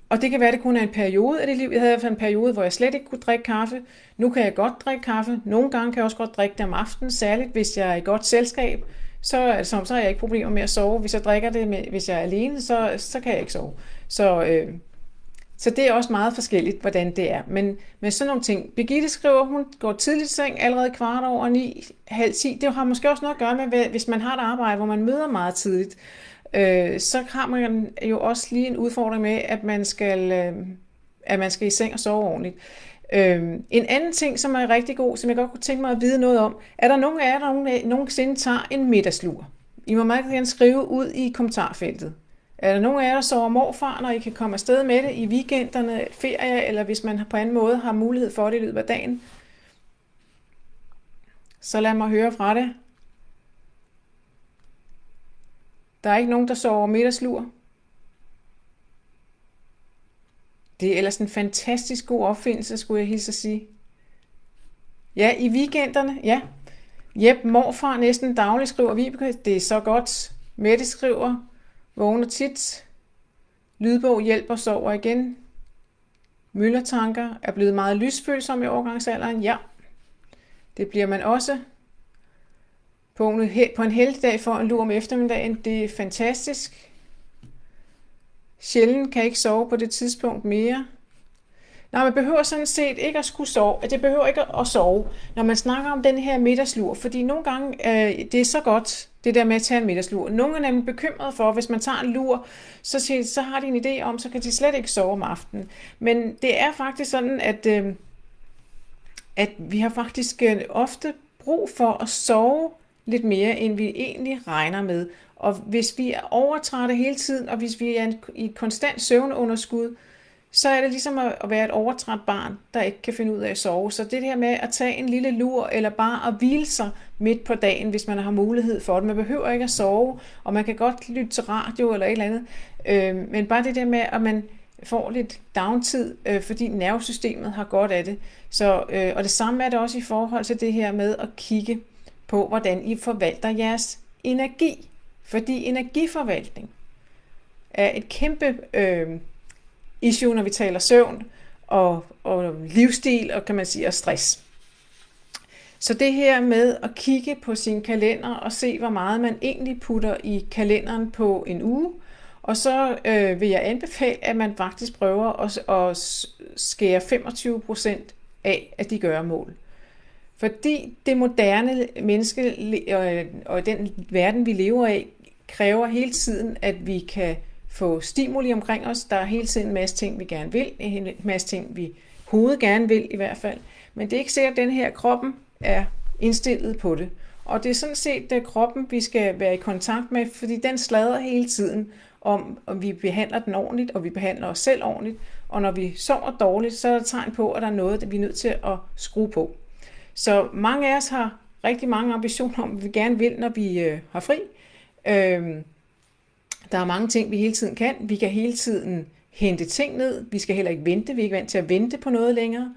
Og det kan være, det kun er en periode af det liv. Jeg havde i hvert fald en periode, hvor jeg slet ikke kunne drikke kaffe. Nu kan jeg godt drikke kaffe. Nogle gange kan jeg også godt drikke det om aftenen, særligt hvis jeg er i godt selskab. Så har jeg ikke problemer med at sove. Hvis jeg drikker det, hvis jeg er alene, så kan jeg ikke sove. Så det er også meget forskelligt, hvordan det er. Men sådan nogle ting. Birgitte skriver, hun går tidligt i seng, allerede 9:15, halv 10. Det har måske også noget at gøre med, hvis man har et arbejde, hvor man møder meget tidligt. Så har man jo også lige en udfordring med, at man skal i seng og sove ordentligt. En anden ting, som er rigtig god, som jeg godt kunne tænke mig at vide noget om, er der nogen af jer, der nogensinde tager en middagslur? I må meget gerne skrive ud i kommentarfeltet. Er der nogen af jer, der sover morfar, når I kan komme afsted med det i weekenderne, ferie, eller hvis man på anden måde har mulighed for det i løbet af dagen? Så lad mig høre fra det. Der er ikke nogen, der sover middagslur. Det er ellers en fantastisk god opfindelse, skulle jeg hilse at sige. Ja, i weekenderne, ja. Jep, morfar næsten dagligt, skriver Vibeke. Det er så godt. Mette skriver, vågner tit. Lydbog hjælper, sover igen. Møllertanker er blevet meget lysfølsom i overgangsalderen. Ja, det bliver man også. På en heldigdag for en lur om eftermiddagen. Det er fantastisk. Sjældent kan ikke sove på det tidspunkt mere. Nej, man behøver sådan set ikke at skulle sove. Det behøver ikke at sove, når man snakker om den her middagslur. Fordi nogle gange, det er så godt, det der med at tage en middagslur. Nogle er nemlig bekymrede for, hvis man tager en lur, så har de en idé om, så kan de slet ikke sove om aftenen. Men det er faktisk sådan, at vi har faktisk ofte brug for at sove lidt mere, end vi egentlig regner med. Og hvis vi er overtrætte hele tiden, og hvis vi er i et konstant søvnunderskud, så er det ligesom at være et overtræt barn, der ikke kan finde ud af at sove. Så det her med at tage en lille lur, eller bare at hvile sig midt på dagen, hvis man har mulighed for det. Man behøver ikke at sove, og man kan godt lytte til radio eller et eller andet. Men bare det der med, at man får lidt downtid, fordi nervesystemet har godt af det. Og det samme er det også i forhold til det her med at kigge på, hvordan I forvalter jeres energi. Fordi energiforvaltning er et kæmpe issue, når vi taler søvn og livsstil og kan man sige og stress. Så det her med at kigge på sin kalender og se, hvor meget man egentlig putter i kalenderen på en uge, og så vil jeg anbefale, at man faktisk prøver at skære 25% af de gøremål. Fordi det moderne menneske og den verden, vi lever i, kræver hele tiden, at vi kan få stimuli omkring os. Der er hele tiden en masse ting, vi gerne vil. En masse ting, vi hovedet gerne vil i hvert fald. Men det er ikke sikkert, at den her kroppen er indstillet på det. Og det er sådan set kroppen, vi skal være i kontakt med, fordi den sladrer hele tiden om vi behandler den ordentligt, og vi behandler os selv ordentligt. Og når vi sover dårligt, så er der tegn på, at der er noget, vi er nødt til at skrue på. Så mange af os har rigtig mange ambitioner om, hvad vi gerne vil, når vi har fri. Der er mange ting, vi hele tiden kan. Vi kan hele tiden hente ting ned. Vi skal heller ikke vente. Vi er ikke vant til at vente på noget længere.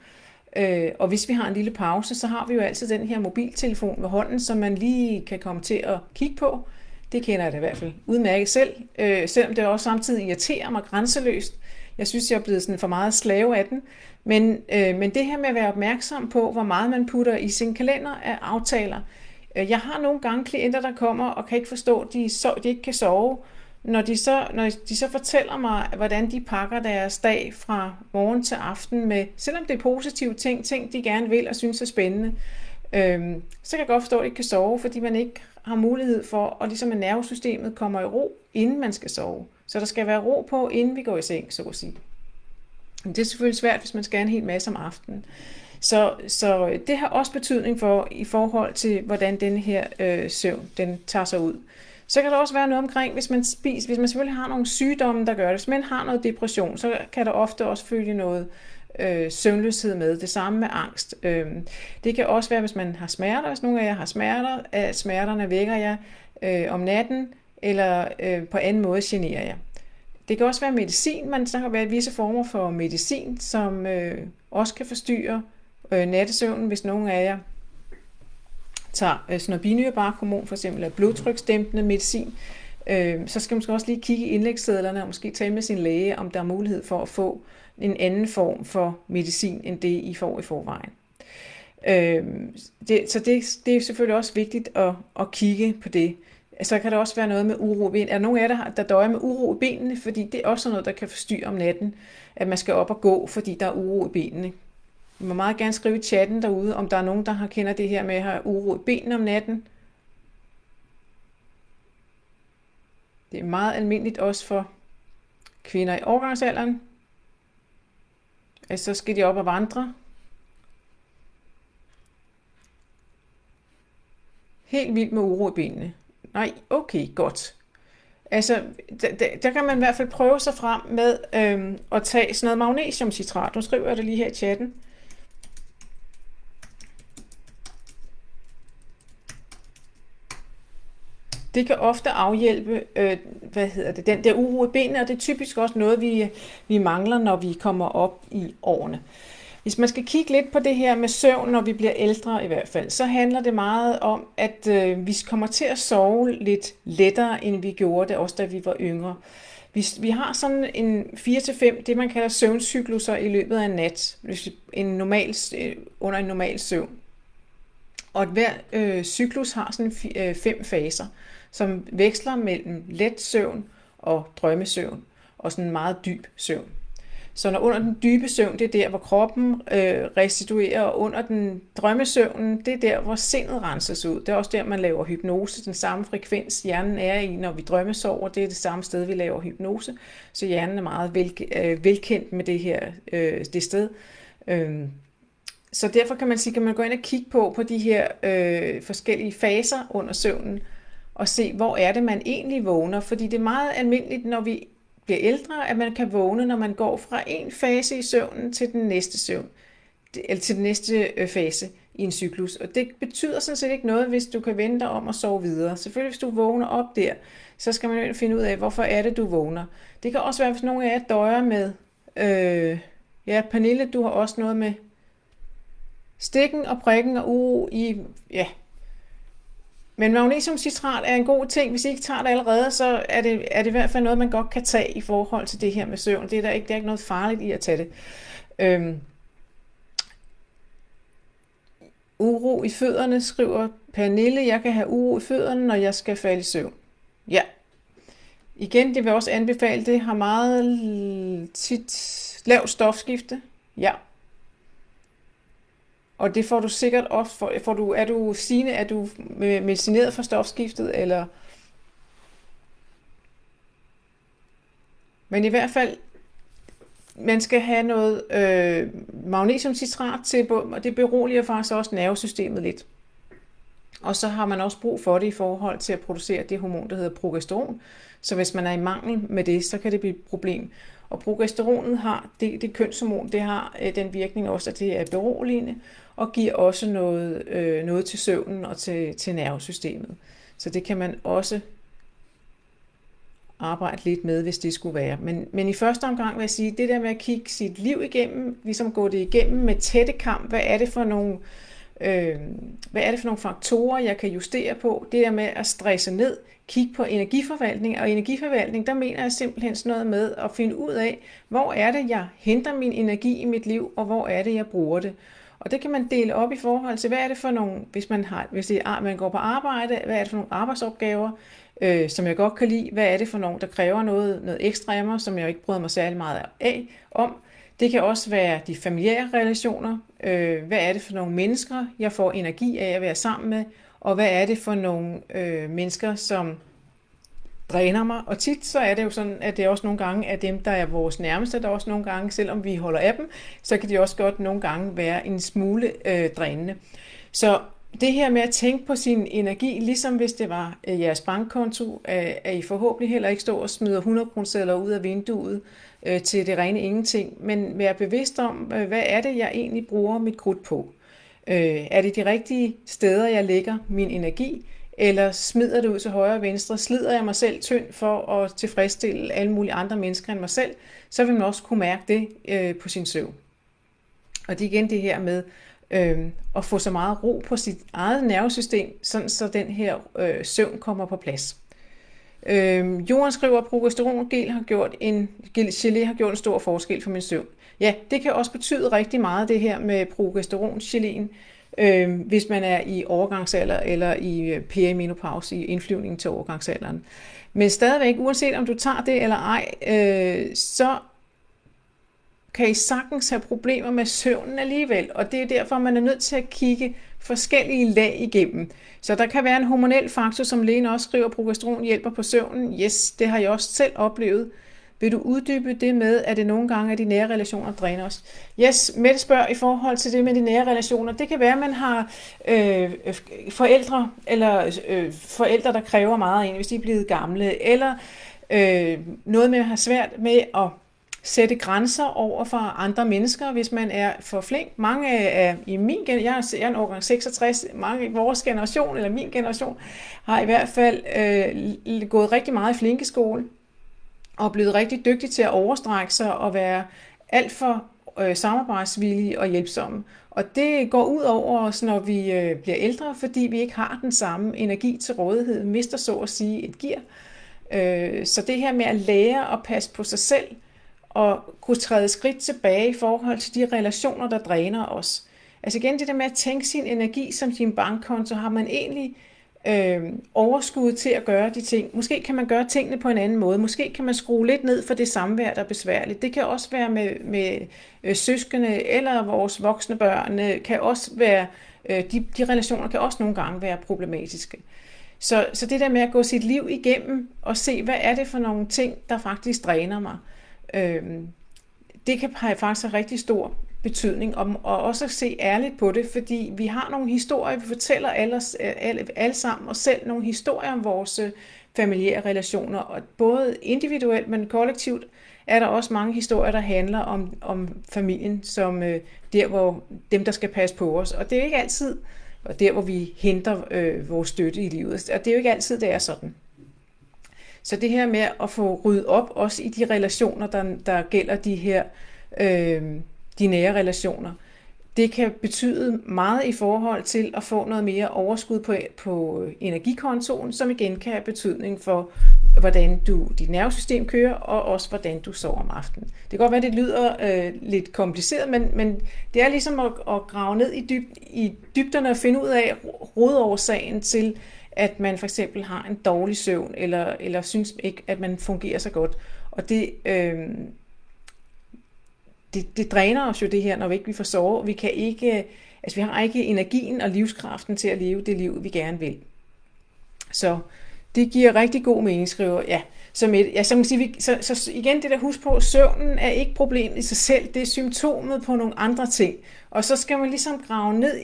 Og hvis vi har en lille pause, så har vi jo altid den her mobiltelefon ved hånden, som man lige kan komme til at kigge på. Det kender jeg da i hvert fald udmærket selv. Selvom det også samtidig irriterer mig grænseløst. Jeg synes, jeg er blevet sådan for meget slave af den. Men det her med at være opmærksom på, hvor meget man putter i sin kalender af aftaler. Jeg har nogle gange klienter, der kommer og kan ikke forstå, at de ikke kan sove. Når de så fortæller mig, hvordan de pakker deres dag fra morgen til aften med, selvom det er positive ting de gerne vil og synes er spændende, så kan jeg godt forstå, at de ikke kan sove, fordi man ikke har mulighed for, og ligesom at nervesystemet kommer i ro, inden man skal sove. Så der skal være ro på, inden vi går i seng, så at sige. Men det er selvfølgelig svært, hvis man skal en hel masse om aftenen. Så det har også betydning i forhold til, hvordan den her søvn, den tager sig ud. Så kan der også være noget omkring, hvis man selvfølgelig har nogle sygdomme, der gør det. Hvis man har noget depression, så kan der ofte også følge noget søvnløshed med. Det samme med angst. Det kan også være, hvis man har smerter, hvis nogen af jer har smerter, at smerterne vækker jer om natten, eller på anden måde generer jer. Det kan også være medicin. Man kan være visse former for medicin, som også kan forstyrre nattesøvnen, hvis nogen af jer tager sådan noget binyrebarkhormon, for eksempel af blodtryksdæmpende medicin. Så skal man måske også lige kigge i indlægssedlerne og måske tale med sin læge, om der er mulighed for at få en anden form for medicin, end det I får i forvejen. Så det er selvfølgelig også vigtigt at kigge på det. Så kan der også være noget med uro i benene. Er der nogen af jer, der døjer med uro i benene? Fordi det er også noget, der kan forstyrre om natten, at man skal op og gå, fordi der er uro i benene. I må meget gerne skrive i chatten derude, om der er nogen, der kender det her med at have uro i benene om natten. Det er meget almindeligt også for kvinder i overgangsalderen. Altså, så skal de op og vandre. Helt vildt med uro i benene. Nej, okay, godt. Altså, der kan man i hvert fald prøve sig frem med at tage sådan noget magnesiumcitrat. Nu skriver jeg det lige her i chatten. Det kan ofte afhjælpe den der uro i benene, og det er typisk også noget, vi mangler, når vi kommer op i årene. Hvis man skal kigge lidt på det her med søvn, når vi bliver ældre i hvert fald, så handler det meget om, at vi kommer til at sove lidt lettere, end vi gjorde det, også da vi var yngre. Vi har sådan en 4-5, det man kalder søvncykluser i løbet af en nat, under en normal søvn. Og hver cyklus har sådan 5 faser, som veksler mellem let søvn og drømmesøvn, og sådan en meget dyb søvn. Så når under den dybe søvn, det er der, hvor kroppen restituerer, og under den drømmesøvnen, det er der, hvor sindet renses ud. Det er også der, man laver hypnose. Den samme frekvens, hjernen er i, når vi drømmesover, det er det samme sted, vi laver hypnose. Så hjernen er meget velkendt med det sted. Så derfor kan man sige, at man gå ind og kigge på de her forskellige faser under søvnen, og se, hvor er det, man egentlig vågner. Fordi det er meget almindeligt, når vi bliver ældre, at man kan vågne, når man går fra en fase i søvnen til den næste søvn, eller til den næste fase i en cyklus. Og det betyder sådan set ikke noget, hvis du kan vende dig om og sove videre. Selvfølgelig, hvis du vågner op der, så skal man jo finde ud af, hvorfor er det, du vågner. Det kan også være, hvis nogen af jer døjer med, Pernille, du har også noget med stikken og prikken og uro i, Men magnesiumcitrat er en god ting. Hvis I ikke tager det allerede, så er det i hvert fald noget, man godt kan tage i forhold til det her med søvn. Det er ikke noget farligt i at tage det. Uro i fødderne, skriver Pernille. Jeg kan have uro i fødderne, når jeg skal falde i søvn. Ja. Igen, det vil også anbefale det. Har meget tit lavt stofskifte. Ja. Og det får du sikkert også. Er du Signe, er du medicineret for stofskiftet, eller? Men i hvert fald, man skal have noget magnesiumcitrat til, og det beroliger faktisk også nervesystemet lidt. Og så har man også brug for det i forhold til at producere det hormon, der hedder progesteron. Så hvis man er i mangel med det, så kan det blive et problem. Og progesteronet har, det kønshormon, det har den virkning også, at det er beroligende, og giver også noget til søvnen og til nervesystemet. Så det kan man også arbejde lidt med, hvis det skulle være. Men i første omgang vil jeg sige, det der med at kigge sit liv igennem, ligesom gå det igennem med tætte kamp, hvad er det for nogle faktorer, jeg kan justere på? Det der med at stresse ned, kigge på energiforvaltning, og energiforvaltning, der mener jeg simpelthen sådan noget med at finde ud af, hvor er det, jeg henter min energi i mit liv, og hvor er det, jeg bruger det. Og det kan man dele op i forhold til, hvad er det for nogle, hvis man går på arbejde, hvad er det for nogle arbejdsopgaver, som jeg godt kan lide, hvad er det for nogle, der kræver noget ekstra af mig, som jeg ikke bryder mig særlig meget om. Det kan også være de familiære relationer, hvad er det for nogle mennesker, jeg får energi af at være sammen med, og hvad er det for nogle mennesker, som dræner mig. Og tit så er det jo sådan, at det også nogle gange er dem, der er vores nærmeste, der også nogle gange, selvom vi holder af dem, så kan de også godt nogle gange være en smule drænende. Så det her med at tænke på sin energi, ligesom hvis det var jeres bankkonto, at I forhåbentlig heller ikke står og smider 100-kronesedler ud af vinduet til det rene ingenting, men være bevidst om, hvad er det, jeg egentlig bruger mit krudt på. Er det de rigtige steder, jeg lægger min energi, eller smider det ud til højre og venstre? Slider jeg mig selv tynd for at tilfredsstille alle mulige andre mennesker end mig selv, så vil man også kunne mærke det på sin søvn. Og det er igen det her med at få så meget ro på sit eget nervesystem, sådan så den her søvn kommer på plads. Jorden skriver, at progesterongelé har gjort en stor forskel for min søvn. Ja, det kan også betyde rigtig meget, det her med progesterongeléen, hvis man er i overgangsalder eller i perimenopause, i indflyvningen til overgangsalderen. Men stadigvæk, uanset om du tager det eller ej, så kan I sagtens have problemer med søvnen alligevel, og det er derfor, man er nødt til at kigge forskellige lag igennem. Så der kan være en hormonel faktor, som Lene også skriver, progesteron hjælper på søvnen. Yes, det har jeg også selv oplevet. Vil du uddybe det med, at det nogle gange er de nære relationer, der dræner os? Yes, Mette spørger i forhold til det med de nære relationer. Det kan være, at man har forældre, der kræver meget af en, hvis de er blevet gamle, eller noget med at have svært med at sætte grænser over for andre mennesker, hvis man er for flink. Mange af i min generation, jeg er en årgang 66, mange i vores generation, eller min generation, har i hvert fald gået rigtig meget i flinkeskole, og blevet rigtig dygtige til at overstrække sig og være alt for samarbejdsvillige og hjælpsomme. Og det går ud over os, når vi bliver ældre, fordi vi ikke har den samme energi til rådighed, mister så at sige et gear. Så det her med at lære at passe på sig selv, og kunne træde skridt tilbage i forhold til de relationer, der dræner os. Altså igen, det der med at tænke sin energi som sin bankkonto, har man egentlig overskud til at gøre de ting. Måske kan man gøre tingene på en anden måde. Måske kan man skrue lidt ned for det samvær, der er besværligt. Det kan også være med søskende eller vores voksne børn. Kan også være, de relationer kan også nogle gange være problematiske. Så det der med at gå sit liv igennem og se, hvad er det for nogle ting, der faktisk dræner mig. Det kan faktisk have rigtig stor betydning, og også at se ærligt på det, fordi vi har nogle historier, vi fortæller alle sammen os selv nogle historier om vores familiære relationer, og både individuelt, men kollektivt er der også mange historier, der handler om familien, som der, hvor dem, der skal passe på os, og det er ikke altid, og der, hvor vi henter vores støtte i livet, og det er jo ikke altid, det er sådan. Så det her med at få ryddet op, også i de relationer, der gælder de her de nære relationer, det kan betyde meget i forhold til at få noget mere overskud på energikontoen, som igen kan have betydning for, hvordan dit nervesystem kører, og også hvordan du sover om aftenen. Det kan godt være, det lyder lidt kompliceret, men det er ligesom at grave ned i dybderne og finde ud af rodårsagen til, at man for eksempel har en dårlig søvn, eller synes ikke, at man fungerer så godt. Og det dræner os jo det her, når vi ikke får sove. Vi har ikke energien og livskraften til at leve det liv, vi gerne vil. Så det giver rigtig god mening, skriver ja. Så igen det der husk på, søvnen er ikke problemet i sig selv, det er symptomet på nogle andre ting. Og så skal man ligesom grave ned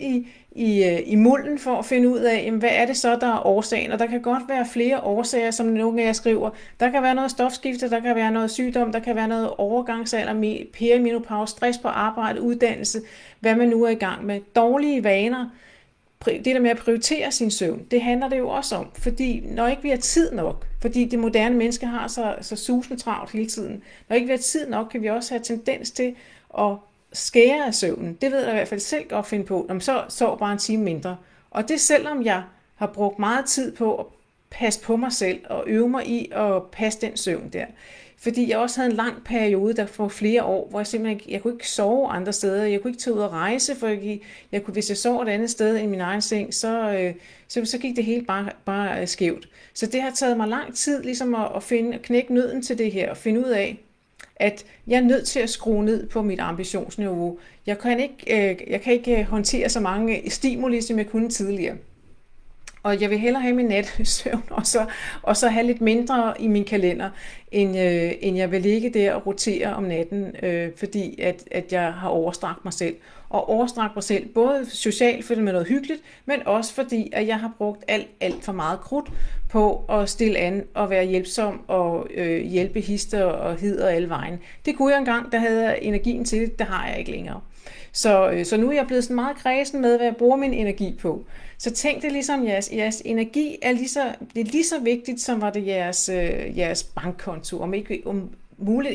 i mulden for at finde ud af, jamen, hvad er det så, der er årsagen? Og der kan godt være flere årsager, som nogle af jer skriver. Der kan være noget stofskifte, der kan være noget sygdom, der kan være noget overgangsalder, perimenopause, stress på arbejde, uddannelse, hvad man nu er i gang med. Dårlige vaner, det der med at prioritere sin søvn, det handler det jo også om, fordi når ikke vi har tid nok, fordi det moderne menneske har så susende travlt hele tiden, når ikke vi har tid nok, kan vi også have tendens til at skære af søvnen. Det ved jeg i hvert fald selv godt finde på, når man så sover bare en time mindre. Og det selvom jeg har brugt meget tid på at passe på mig selv og øve mig i at passe den søvn der. Fordi jeg også havde en lang periode, der for flere år, hvor jeg simpelthen jeg kunne ikke sove andre steder. Jeg kunne ikke tage ud og rejse, for jeg kunne, hvis jeg sov et andet sted end min egen seng, så gik det hele bare skævt. Så det har taget mig lang tid ligesom at knække nødden til det her og finde ud af, at jeg er nødt til at skrue ned på mit ambitionsniveau. Jeg kan ikke håndtere så mange stimuli, som jeg kunne tidligere. Og jeg vil hellere have min natsøvn, og så have lidt mindre i min kalender, end jeg vil ligge der og rotere om natten, fordi at jeg har overstrakt mig selv. og overstrakt mig selv, både socialt, fordi det er noget hyggeligt, men også fordi, at jeg har brugt alt for meget krudt på at stille an og være hjælpsom og hjælpe hister og hider alle vejen. Det kunne jeg engang, der havde jeg energien til det har jeg ikke længere. Så nu er jeg blevet sådan meget kredsen med, hvad jeg bruger min energi på. Så tænk det ligesom, jeres energi er lige så vigtigt, som var det jeres bankkonto, om muligt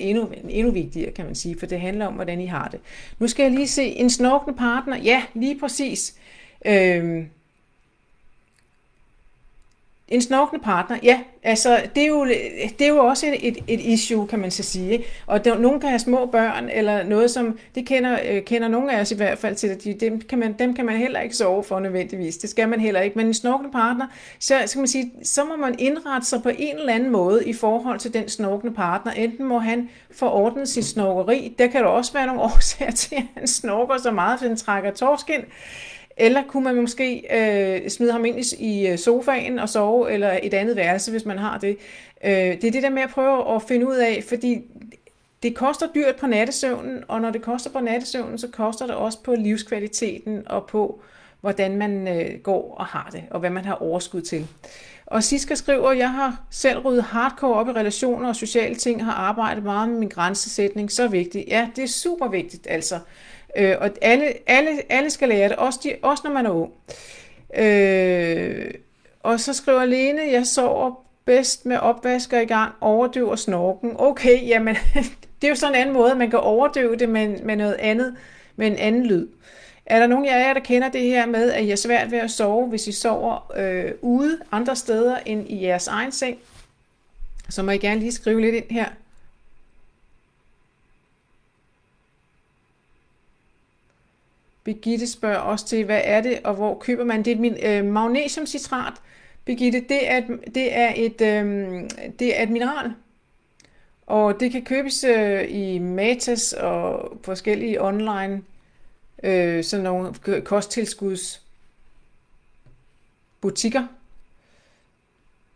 endnu vigtigere, kan man sige, for det handler om, hvordan I har det. Nu skal jeg lige se en snorkende partner. Ja, lige præcis. En snorkende partner, ja, altså det er jo også et issue, kan man så sige. Ikke? Og nogen kan have små børn, eller noget som, det kender nogle af os i hvert fald til, dem kan man heller ikke sove for nødvendigvis, det skal man heller ikke. Men en snorkende partner, så skal man sige, så må man indrette sig på en eller anden måde i forhold til den snorkende partner. Enten må han forordne sit snorkeri, der kan der også være nogle årsager til, at han snorker så meget, at han trækker torskin. Eller kunne man måske smide ham ind i sofaen og sove, eller et andet værelse, hvis man har det. Det er det der med at prøve at finde ud af, fordi det koster dyrt på nattesøvnen, og når det koster på nattesøvnen, så koster det også på livskvaliteten og på, hvordan man går og har det, og hvad man har overskud til. Og Siska skriver, jeg har selv ryddet hardcore op i relationer og sociale ting, har arbejdet meget med min grænsesætning, så vigtigt. Ja, det er super vigtigt, altså. Og alle skal lære det, også når man er ung. Og så skriver Lene, jeg sover bedst med opvasker i gang, overdøver snorken. Okay, jamen, det er jo sådan en anden måde, man kan overdøve det med noget andet, med en anden lyd. Er der nogen af jer, der kender det her med, at I er svært ved at sove, hvis I sover ude andre steder end i jeres egen seng? Så må I gerne lige skrive lidt ind her. Birgitte spørger også til, hvad er det, og hvor køber man det? Min magnesiumcitrat, Birgitte, det er et mineral, og det kan købes i Matas og forskellige online sådan nogle kosttilskudsbutikker.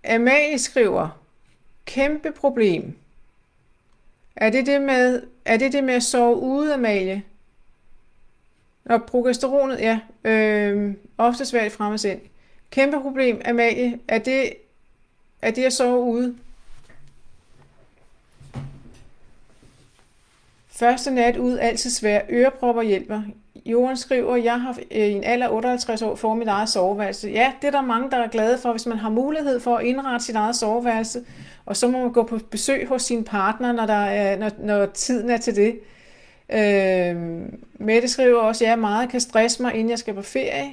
Amalie skriver, kæmpe problem. Er det det med at sove ude, Amalie? Og progesteronet, ja, ofte svært fremme sind. Kæmpe problem, Amalie. Er det at sove ude? Første nat ude, altid svær. Ørepropper hjælper. Jorden skriver, jeg har i en alder 58 år fået mit eget soveværelse. Ja, det er der mange, der er glade for, hvis man har mulighed for at indrette sit eget soveværelse. Og så må man gå på besøg hos sin partner, når tiden er til det. Mette skriver også, ja, meget kan stresse mig, inden jeg skal på ferie.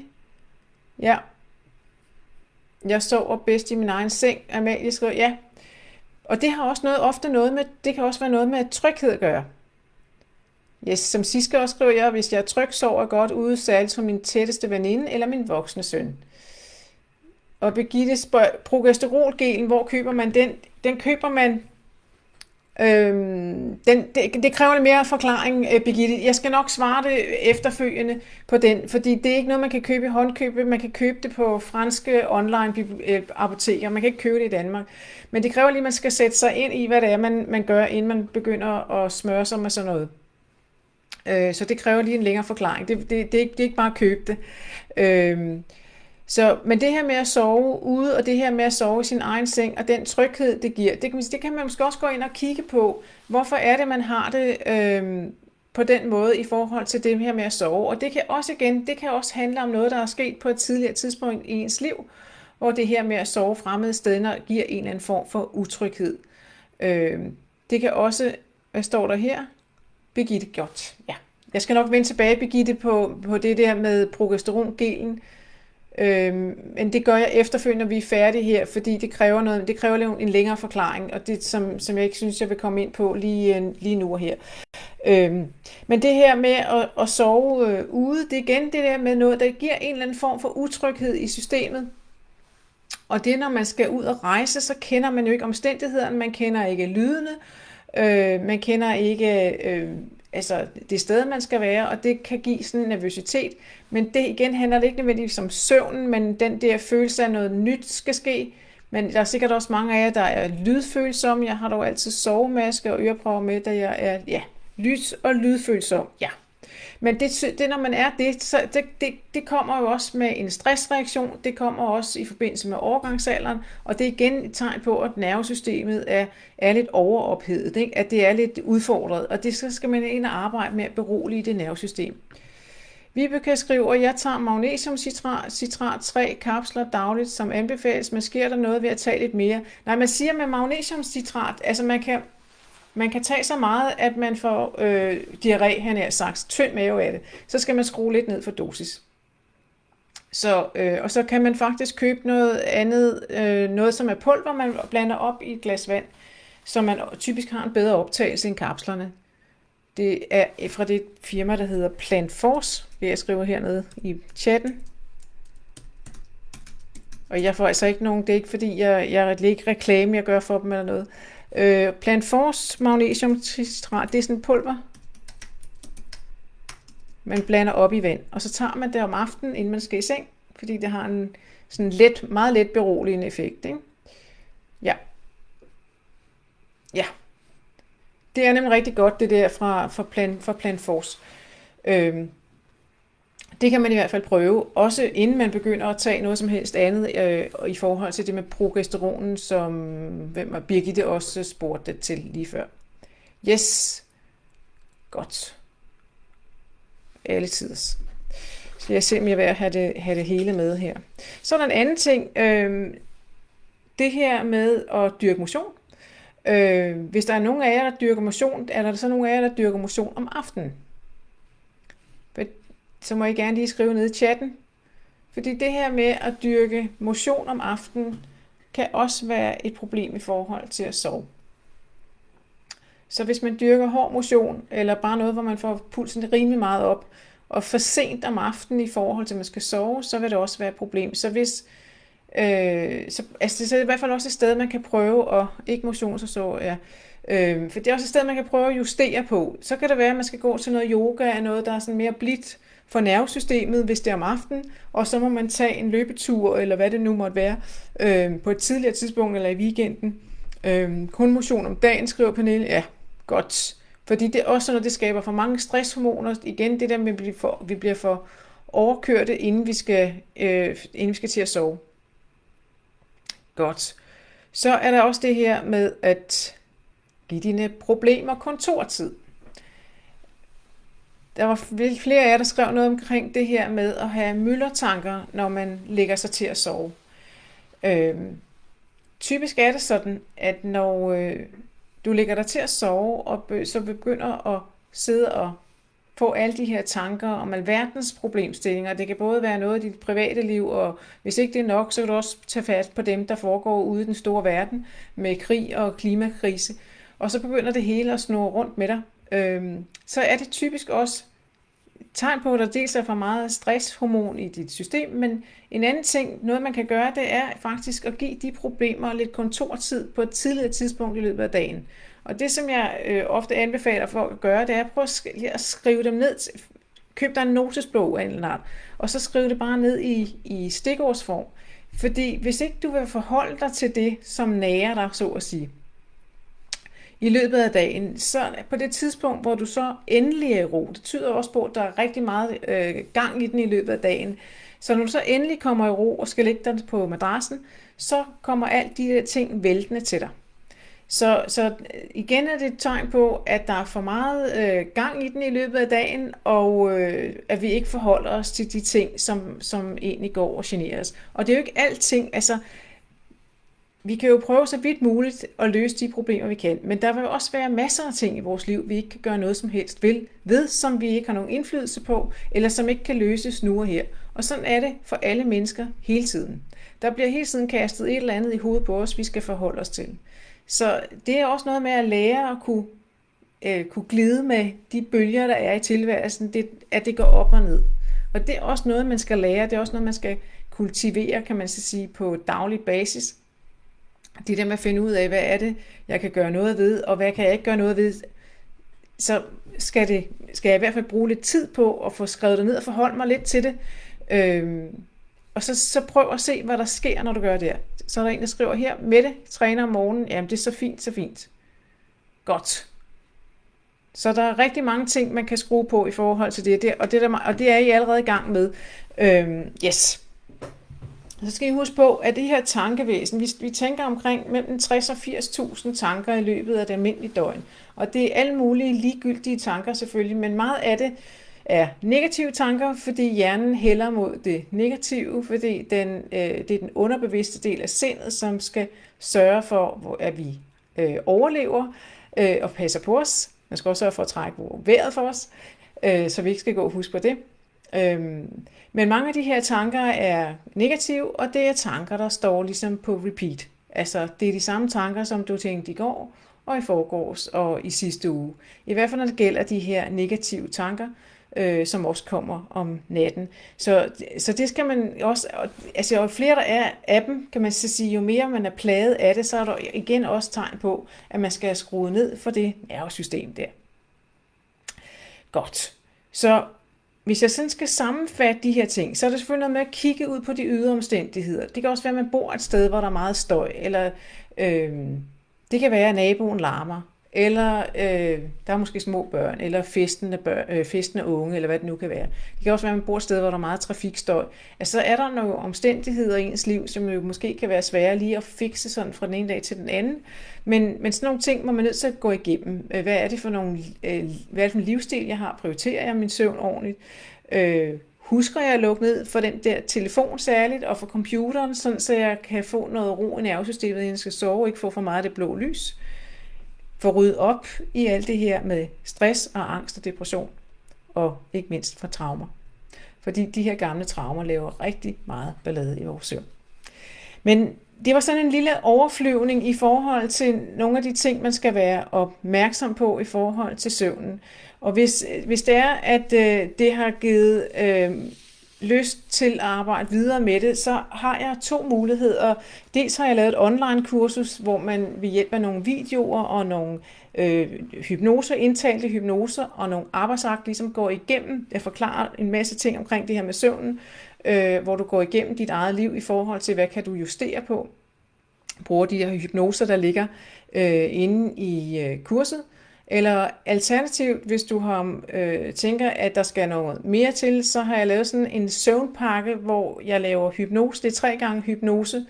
Ja. Jeg sover bedst i min egen seng. Amalie skriver, ja. Og det har også det kan også være noget med tryghed at gøre. Yes, som Siska også skriver jeg, hvis jeg er tryg, sover jeg godt ude, særligt som min tætteste veninde eller min voksne søn. Og Birgitte spørger, progesterolgelen, hvor køber man den? Den køber man... Det kræver lidt mere forklaring, Birgitte. Jeg skal nok svare det efterfølgende på den, fordi det er ikke noget, man kan købe i håndkøbet. Man kan købe det på franske online apoteker. Man kan ikke købe det i Danmark. Men det kræver lige, at man skal sætte sig ind i, hvad det er, man gør, inden man begynder at smøre sig med sådan noget. Så det kræver lige en længere forklaring. Det er ikke bare at købe det. Men det her med at sove ude, og det her med at sove i sin egen seng, og den tryghed, det giver, det kan man måske også gå ind og kigge på. Hvorfor er det, man har det på den måde i forhold til det her med at sove? Og det kan også handle om noget, der er sket på et tidligere tidspunkt i ens liv, hvor det her med at sove fremmede steder giver en eller anden form for utryghed. Det kan også, hvad står der her? Birgitte, godt. Ja. Jeg skal nok vende tilbage, Birgitte, på det der med progesterongelen. Men det gør jeg efterfølgende, når vi er færdige her, fordi det kræver en længere forklaring, og det som jeg ikke synes, jeg vil komme ind på lige nu og her. Men det her med at sove ude, det er igen det der med noget, der giver en eller anden form for utryghed i systemet. Og det, når man skal ud og rejse, så kender man jo ikke omstændighederne, man kender ikke lydene, man kender ikke det sted, man skal være, og det kan give sådan en nervøsitet. Men det igen handler det ikke nødvendigvis om søvnen, men den der følelse af noget nyt skal ske. Men der er sikkert også mange af jer, der er lydfølsomme. Jeg har dog altid sovemaske og ørepropper med, da jeg er lys- og lydfølsom. Ja. Men det når man er det, så det kommer jo også med en stressreaktion, det kommer også i forbindelse med overgangsalderen, og det er igen et tegn på, at nervesystemet er lidt overophedet, ikke? At det er lidt udfordret, og det så skal man ind og arbejde med at berolige det nervesystem. Vibeke skriver, at jeg tager magnesiumcitrat 3 kapsler dagligt, som anbefales, men sker der noget ved at tage lidt mere? Nej, man siger med magnesiumcitrat, altså man kan tage så meget, at man får diarré, han er sagt, tynd mave af det. Så skal man skrue lidt ned for dosis. Og så kan man faktisk købe noget andet, noget som er pulver, man blander op i et glas vand, så man typisk har en bedre optagelse end kapslerne. Det er fra det firma, der hedder Plant Force, vil jeg skrive hernede i chatten. Og jeg får altså ikke nogen, det er ikke fordi, jeg lægger reklame, jeg gør for dem eller noget. Plant Force magnesiumcitrat, det er sådan et pulver, man blander op i vand, og så tager man det om aftenen, inden man skal i seng, fordi det har en sådan meget let beroligende effekt, ikke? Ja. Det er nemlig rigtig godt, det der fra Plant Force. Det kan man i hvert fald prøve, også inden man begynder at tage noget som helst andet i forhold til det med progesteronen, som Birgitte også spurgte til lige før. Yes, godt. Alle tiders. Så jeg ser, om jeg vil have det hele med her. Så er der en anden ting. Det her med at dyrke motion. Hvis der er nogen af jer, der dyrker motion, er der så nogen af jer, der dyrker motion om aftenen? Så må I gerne lige skrive ned i chatten. Fordi det her med at dyrke motion om aftenen, kan også være et problem i forhold til at sove. Så hvis man dyrker hård motion, eller bare noget, hvor man får pulsen rimelig meget op, og for sent om aftenen i forhold til, at man skal sove, så vil det også være et problem. Så hvis så det er i hvert fald også et sted, man kan prøve at, ikke motion, så sove, ja. For det er også et sted, man kan prøve at justere på. Så kan det være, at man skal gå til noget yoga, noget, der er sådan mere blidt for nervesystemet, hvis det er om aftenen, og så må man tage en løbetur, eller hvad det nu måtte være, på et tidligere tidspunkt, eller i weekenden. Kun motion om dagen, skriver Pernille. Ja, godt. Fordi det er også noget, det skaber for mange stresshormoner. Igen, det der med, at vi bliver for overkørte, inden vi skal til at sove. Godt. Så er der også det her med at give dine problemer kontortid. Der var flere af jer, der skrev noget omkring det her med at have myldertanker, når man lægger sig til at sove. Typisk er det sådan, at når du lægger dig til at sove, og så begynder at sidde og få alle de her tanker om alverdens problemstillinger. Det kan både være noget i dit private liv, og hvis ikke det er nok, så kan du også tage fat på dem, der foregår ude i den store verden med krig og klimakrise. Og så begynder det hele at snurre rundt med dig. Så er det typisk også tegn på, at der dels er for meget stresshormon i dit system, men en anden ting, noget man kan gøre, det er faktisk at give de problemer lidt kontortid på et tidligere tidspunkt i løbet af dagen. Og det, som jeg ofte anbefaler folk at gøre, det er at prøve at skrive dem ned. Køb dig en notesbog af en eller anden, og så skriv det bare ned i stikordsform. Fordi hvis ikke du vil forholde dig til det, som nærer dig, så at sige, i løbet af dagen, så på det tidspunkt, hvor du så endelig er i ro, det tyder også på, at der er rigtig meget gang i den i løbet af dagen. Så når du så endelig kommer i ro og skal lægge dig på madrassen, så kommer alt de der ting væltende til dig. Så igen er det et tegn på, at der er for meget gang i den i løbet af dagen, og at vi ikke forholder os til de ting, som egentlig går og generer os. Og det er jo ikke alting, altså vi kan jo prøve så vidt muligt at løse de problemer, vi kan, men der vil jo også være masser af ting i vores liv, vi ikke kan gøre noget som helst ved, som vi ikke har nogen indflydelse på, eller som ikke kan løses nu og her. Og sådan er det for alle mennesker hele tiden. Der bliver hele tiden kastet et eller andet i hovedet på os, vi skal forholde os til. Så det er også noget med at lære at kunne glide med de bølger, der er i tilværelsen, at det går op og ned. Og det er også noget, man skal lære, det er også noget, man skal kultivere, kan man så sige, på daglig basis. Det der med at finde ud af, hvad er det, jeg kan gøre noget ved, og hvad kan jeg ikke gøre noget ved, så skal jeg i hvert fald bruge lidt tid på at få skrevet det ned og forholde mig lidt til det. Og så prøv at se, hvad der sker, når du gør det her. Så er der en, der skriver her, Mette træner om morgenen. Jamen, det er så fint, så fint. Godt. Så der er rigtig mange ting, man kan skrue på i forhold til det, og det er I allerede i gang med. Yes. Så skal I huske på, at det her tankevæsen, vi tænker omkring mellem 60 og 80.000 tanker i løbet af det almindelige døgn. Og det er alle mulige ligegyldige tanker selvfølgelig, men meget af det er negative tanker, fordi hjernen hælder mod det negative, fordi det er den underbevidste del af sindet, som skal sørge for, at vi overlever og passer på os. Man skal også sørge for at trække vejret for os, så vi ikke skal gå og huske på det. Men mange af de her tanker er negative, og det er tanker, der står ligesom på repeat. Altså, det er de samme tanker, som du tænkte i går, og i forgårs, og i sidste uge. I hvert fald, når det gælder de her negative tanker, som også kommer om natten. Så det skal man også, altså jo flere der er af dem, kan man så sige, jo mere man er plaget af det, så er der igen også tegn på, at man skal skrue ned for det nervesystem der. Godt. Så hvis jeg sådan skal sammenfatte de her ting, så er det selvfølgelig noget med at kigge ud på de ydre omstændigheder. Det kan også være, at man bor et sted, hvor der er meget støj, eller det kan være, at naboen larmer, eller der er måske små børn, eller festende unge, eller hvad det nu kan være. Det kan også være, at man bor et sted, hvor der er meget trafikstøj. Altså, så er der nogle omstændigheder i ens liv, som jo måske kan være svære lige at fikse sådan fra den ene dag til den anden. Men sådan nogle ting må man nødt til at gå igennem. Hvad er det for en livsstil, jeg har? Prioriterer jeg min søvn ordentligt? Husker jeg at lukke ned for den der telefon særligt, og for computeren, sådan, så jeg kan få noget ro i nervesystemet, inden jeg skal sove, og ikke få for meget af det blå lys? For at rydde op i alt det her med stress og angst og depression, og ikke mindst for traumer. Fordi de her gamle traumer laver rigtig meget ballade i vores søvn. Men det var sådan en lille overflyvning i forhold til nogle af de ting, man skal være opmærksom på i forhold til søvnen. Og hvis det er, at det har givet lyst til at arbejde videre med det, så har jeg 2 muligheder. Dels har jeg lavet et online-kursus, hvor man ved hjælp af nogle videoer og nogle hypnoser, indtalte hypnoser og nogle arbejdsakt ligesom går igennem. Jeg forklarer en masse ting omkring det her med søvnen, hvor du går igennem dit eget liv i forhold til, hvad kan du justere på. Bruger de her hypnoser, der ligger inde i kurset. Eller alternativt, hvis du tænker, at der skal noget mere til, så har jeg lavet sådan en søvnpakke, hvor jeg laver hypnose. Det er 3 gange hypnose.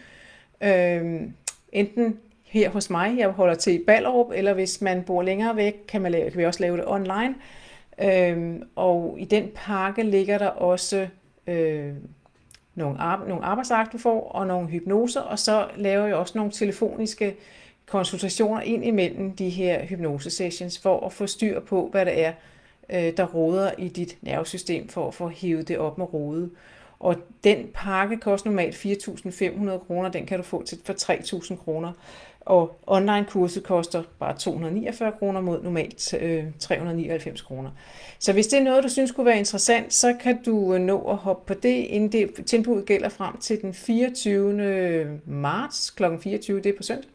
Enten her hos mig, jeg holder til i Ballerup, eller hvis man bor længere væk, kan vi også lave det online. Og i den pakke ligger der også nogle arbejdsakt, du får, og nogle hypnoser, og så laver jeg også nogle telefoniske konsultationer ind imellem de her hypnosesessions, for at få styr på, hvad det er, der roder i dit nervesystem, for at få hævet det op med rode. Og den pakke koster normalt 4.500 kroner, den kan du få for 3.000 kroner. Og online-kurset koster bare 249 kroner mod normalt 399 kroner. Så hvis det er noget, du synes kunne være interessant, så kan du nå at hoppe på det, inden det tilbud gælder frem til den 24. marts kl. 24, det er på søndag.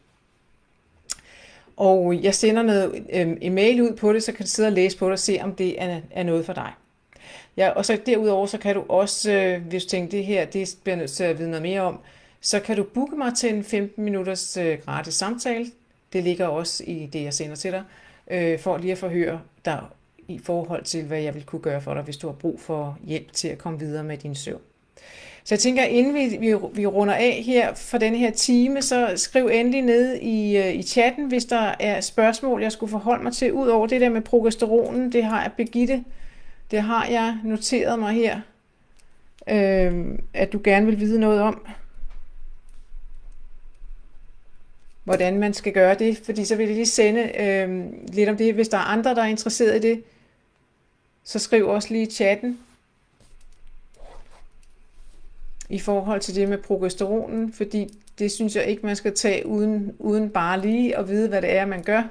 Og jeg sender en mail ud på det, så kan du sidde og læse på det og se, om det er noget for dig. Ja, og så derudover, så kan du også, hvis du tænker, det her, det bliver nødt til at vide noget mere om, så kan du booke mig til en 15 minutters gratis samtale. Det ligger også i det, jeg sender til dig, for lige at forhøre dig i forhold til, hvad jeg vil kunne gøre for dig, hvis du har brug for hjælp til at komme videre med din søvn. Så jeg tænker, inden vi runder af her for denne her time, så skriv endelig ned i chatten, hvis der er spørgsmål, jeg skulle forholde mig til. Udover det der med progesteronen, det har jeg, Birgitte, det har jeg noteret mig her, at du gerne vil vide noget om, hvordan man skal gøre det. Fordi så vil jeg lige sende lidt om det. Hvis der er andre, der er interesseret i det, så skriv også lige i chatten. I forhold til det med progesteronen, fordi det synes jeg ikke, man skal tage uden bare lige at vide, hvad det er, man gør.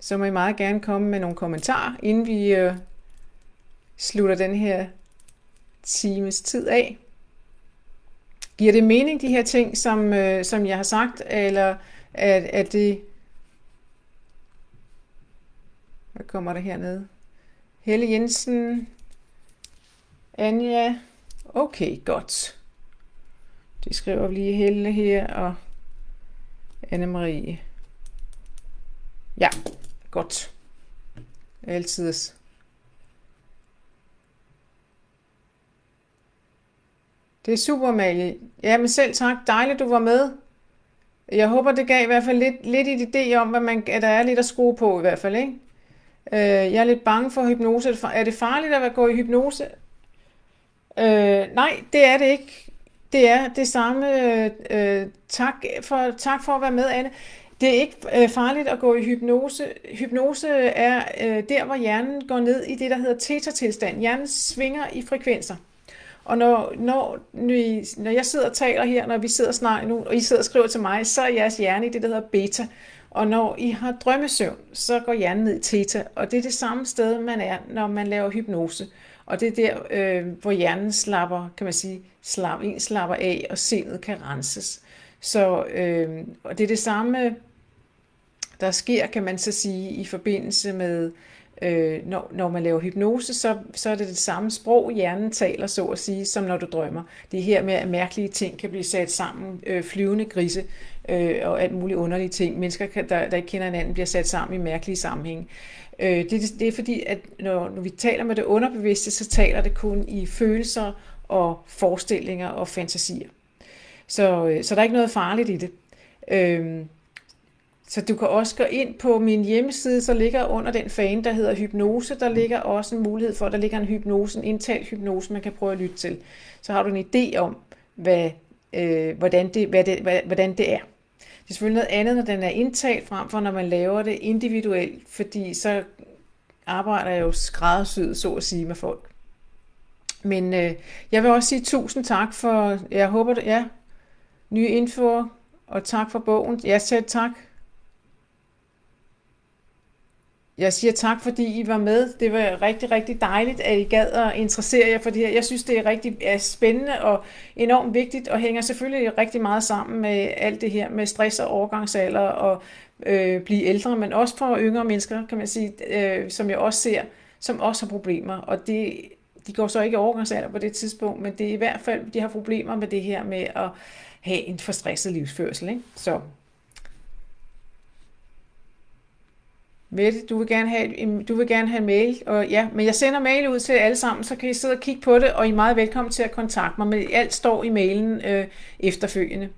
Så må I meget gerne komme med nogle kommentarer, inden vi slutter den her times tid af. Giver det mening, de her ting, som jeg har sagt, eller er det... Hvad kommer der hernede? Helle Jensen, Anja, okay, godt. Det skriver vi lige Helle her, og Anne-Marie. Ja, Godt. Altid. Det er super, Amalie. Jamen selv tak. Dejligt, du var med. Jeg håber, det gav i hvert fald lidt et idé om, at der er lidt at skrue på i hvert fald, ikke? Jeg er lidt bange for hypnose. Er det farligt at gå i hypnose? Nej, det er det ikke. Det er det samme. Tak for at være med, Anne. Det er ikke farligt at gå i hypnose. Hypnose er der, hvor hjernen går ned i det, der hedder theta-tilstand. Hjernen svinger i frekvenser. Og når jeg sidder og taler her, når vi sidder snart nu, og I sidder og skriver til mig, så er jeres hjerne i det, der hedder beta. Og når I har drømmesøvn, så går hjernen ned i theta. Og det er det samme sted, man er, når man laver hypnose. Og det er der, hvor hjernen slapper, kan man sige, slapper af, og sindet kan renses. Så og det er det samme, der sker, kan man så sige, i forbindelse med, når man laver hypnose, så er det det samme sprog, hjernen taler, så at sige, som når du drømmer. Det er her med, at mærkelige ting kan blive sat sammen, flyvende grise og alt muligt underlige ting. Mennesker, der ikke kender hinanden, bliver sat sammen i mærkelige sammenhænge. Det er fordi, at når vi taler med det underbevidste, så taler det kun i følelser og forestillinger og fantasier. Så der er ikke noget farligt i det. Så du kan også gå ind på min hjemmeside, så ligger under den fane, der hedder hypnose, der ligger også en mulighed for, at der ligger en indtalt hypnose, man kan prøve at lytte til. Så har du en idé om, hvordan det er. Det er selvfølgelig noget andet, når den er indtalt, frem for når man laver det individuelt, fordi så arbejder jeg jo skræddersyet, så at sige, med folk. Men jeg vil også sige tusind tak for, jeg håber, nye info, og tak for bogen. Jeg siger tak. Jeg siger tak, fordi I var med. Det var rigtig, rigtig dejligt, at I gad at interessere jer for det her. Jeg synes, det er rigtig spændende og enormt vigtigt, og hænger selvfølgelig rigtig meget sammen med alt det her med stress og overgangsalder og blive ældre, men også for yngre mennesker, kan man sige, som jeg også ser, som også har problemer. Og de går så ikke i overgangsalder på det tidspunkt, men det er i hvert fald, de har problemer med det her med at have en for stresset livsførsel, ikke? Så Mette, du vil gerne have en mail, og ja, men jeg sender mail ud til alle sammen, så kan I sidde og kigge på det, og I er meget velkommen til at kontakte mig, men alt står i mailen efterfølgende.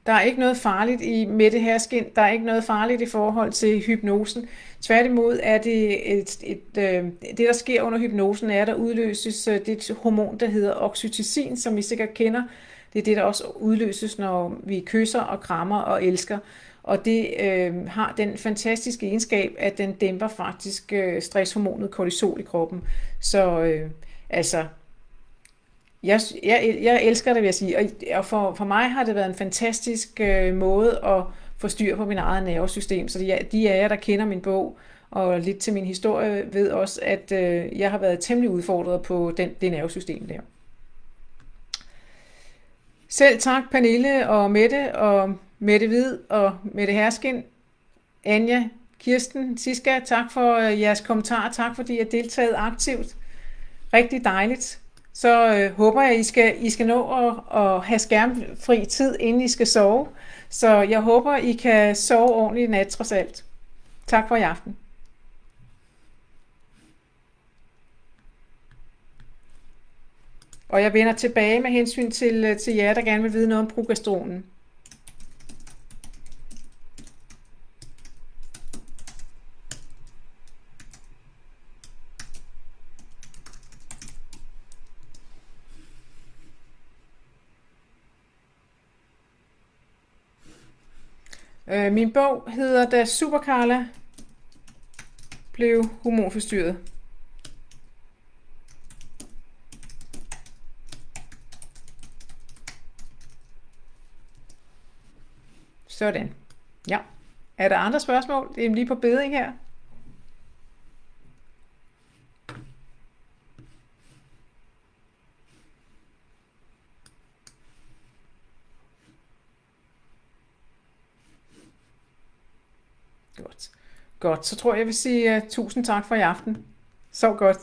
Der er ikke noget farligt i Mette Herskin, der er ikke noget farligt i forhold til hypnosen. Tværtimod er det der sker under hypnosen, er, at der udløses det hormon, der hedder oxytocin, som I sikkert kender. Det er det, der også udløses, når vi kysser og krammer og elsker. Og det har den fantastiske egenskab, at den dæmper faktisk stresshormonet kortisol i kroppen. Så jeg elsker det, vil jeg sige. Og for mig har det været en fantastisk måde at få styr på min eget nervesystem. Så de af jer, der kender min bog og lidt til min historie, ved også, at jeg har været temmelig udfordret på det nervesystem der. Selv tak, Pernille og Mette Hvid og Mette Herskin, Anja, Kirsten, Siska, tak for jeres kommentarer, tak fordi I har deltaget aktivt. Rigtig dejligt. Så håber jeg, I skal nå at have skærmfri tid, inden I skal sove. Så jeg håber, I kan sove ordentligt i nat trods alt. Tak for i aften. Og jeg vender tilbage med hensyn til jer, der gerne vil vide noget om progesteronen. Min bog hedder Da Super Carla blev hormonforstyrret. Sådan. Ja. Er der andre spørgsmål? Det er lige på beding her. Godt. Så tror jeg vil sige tusind tak for i aften. Sov godt.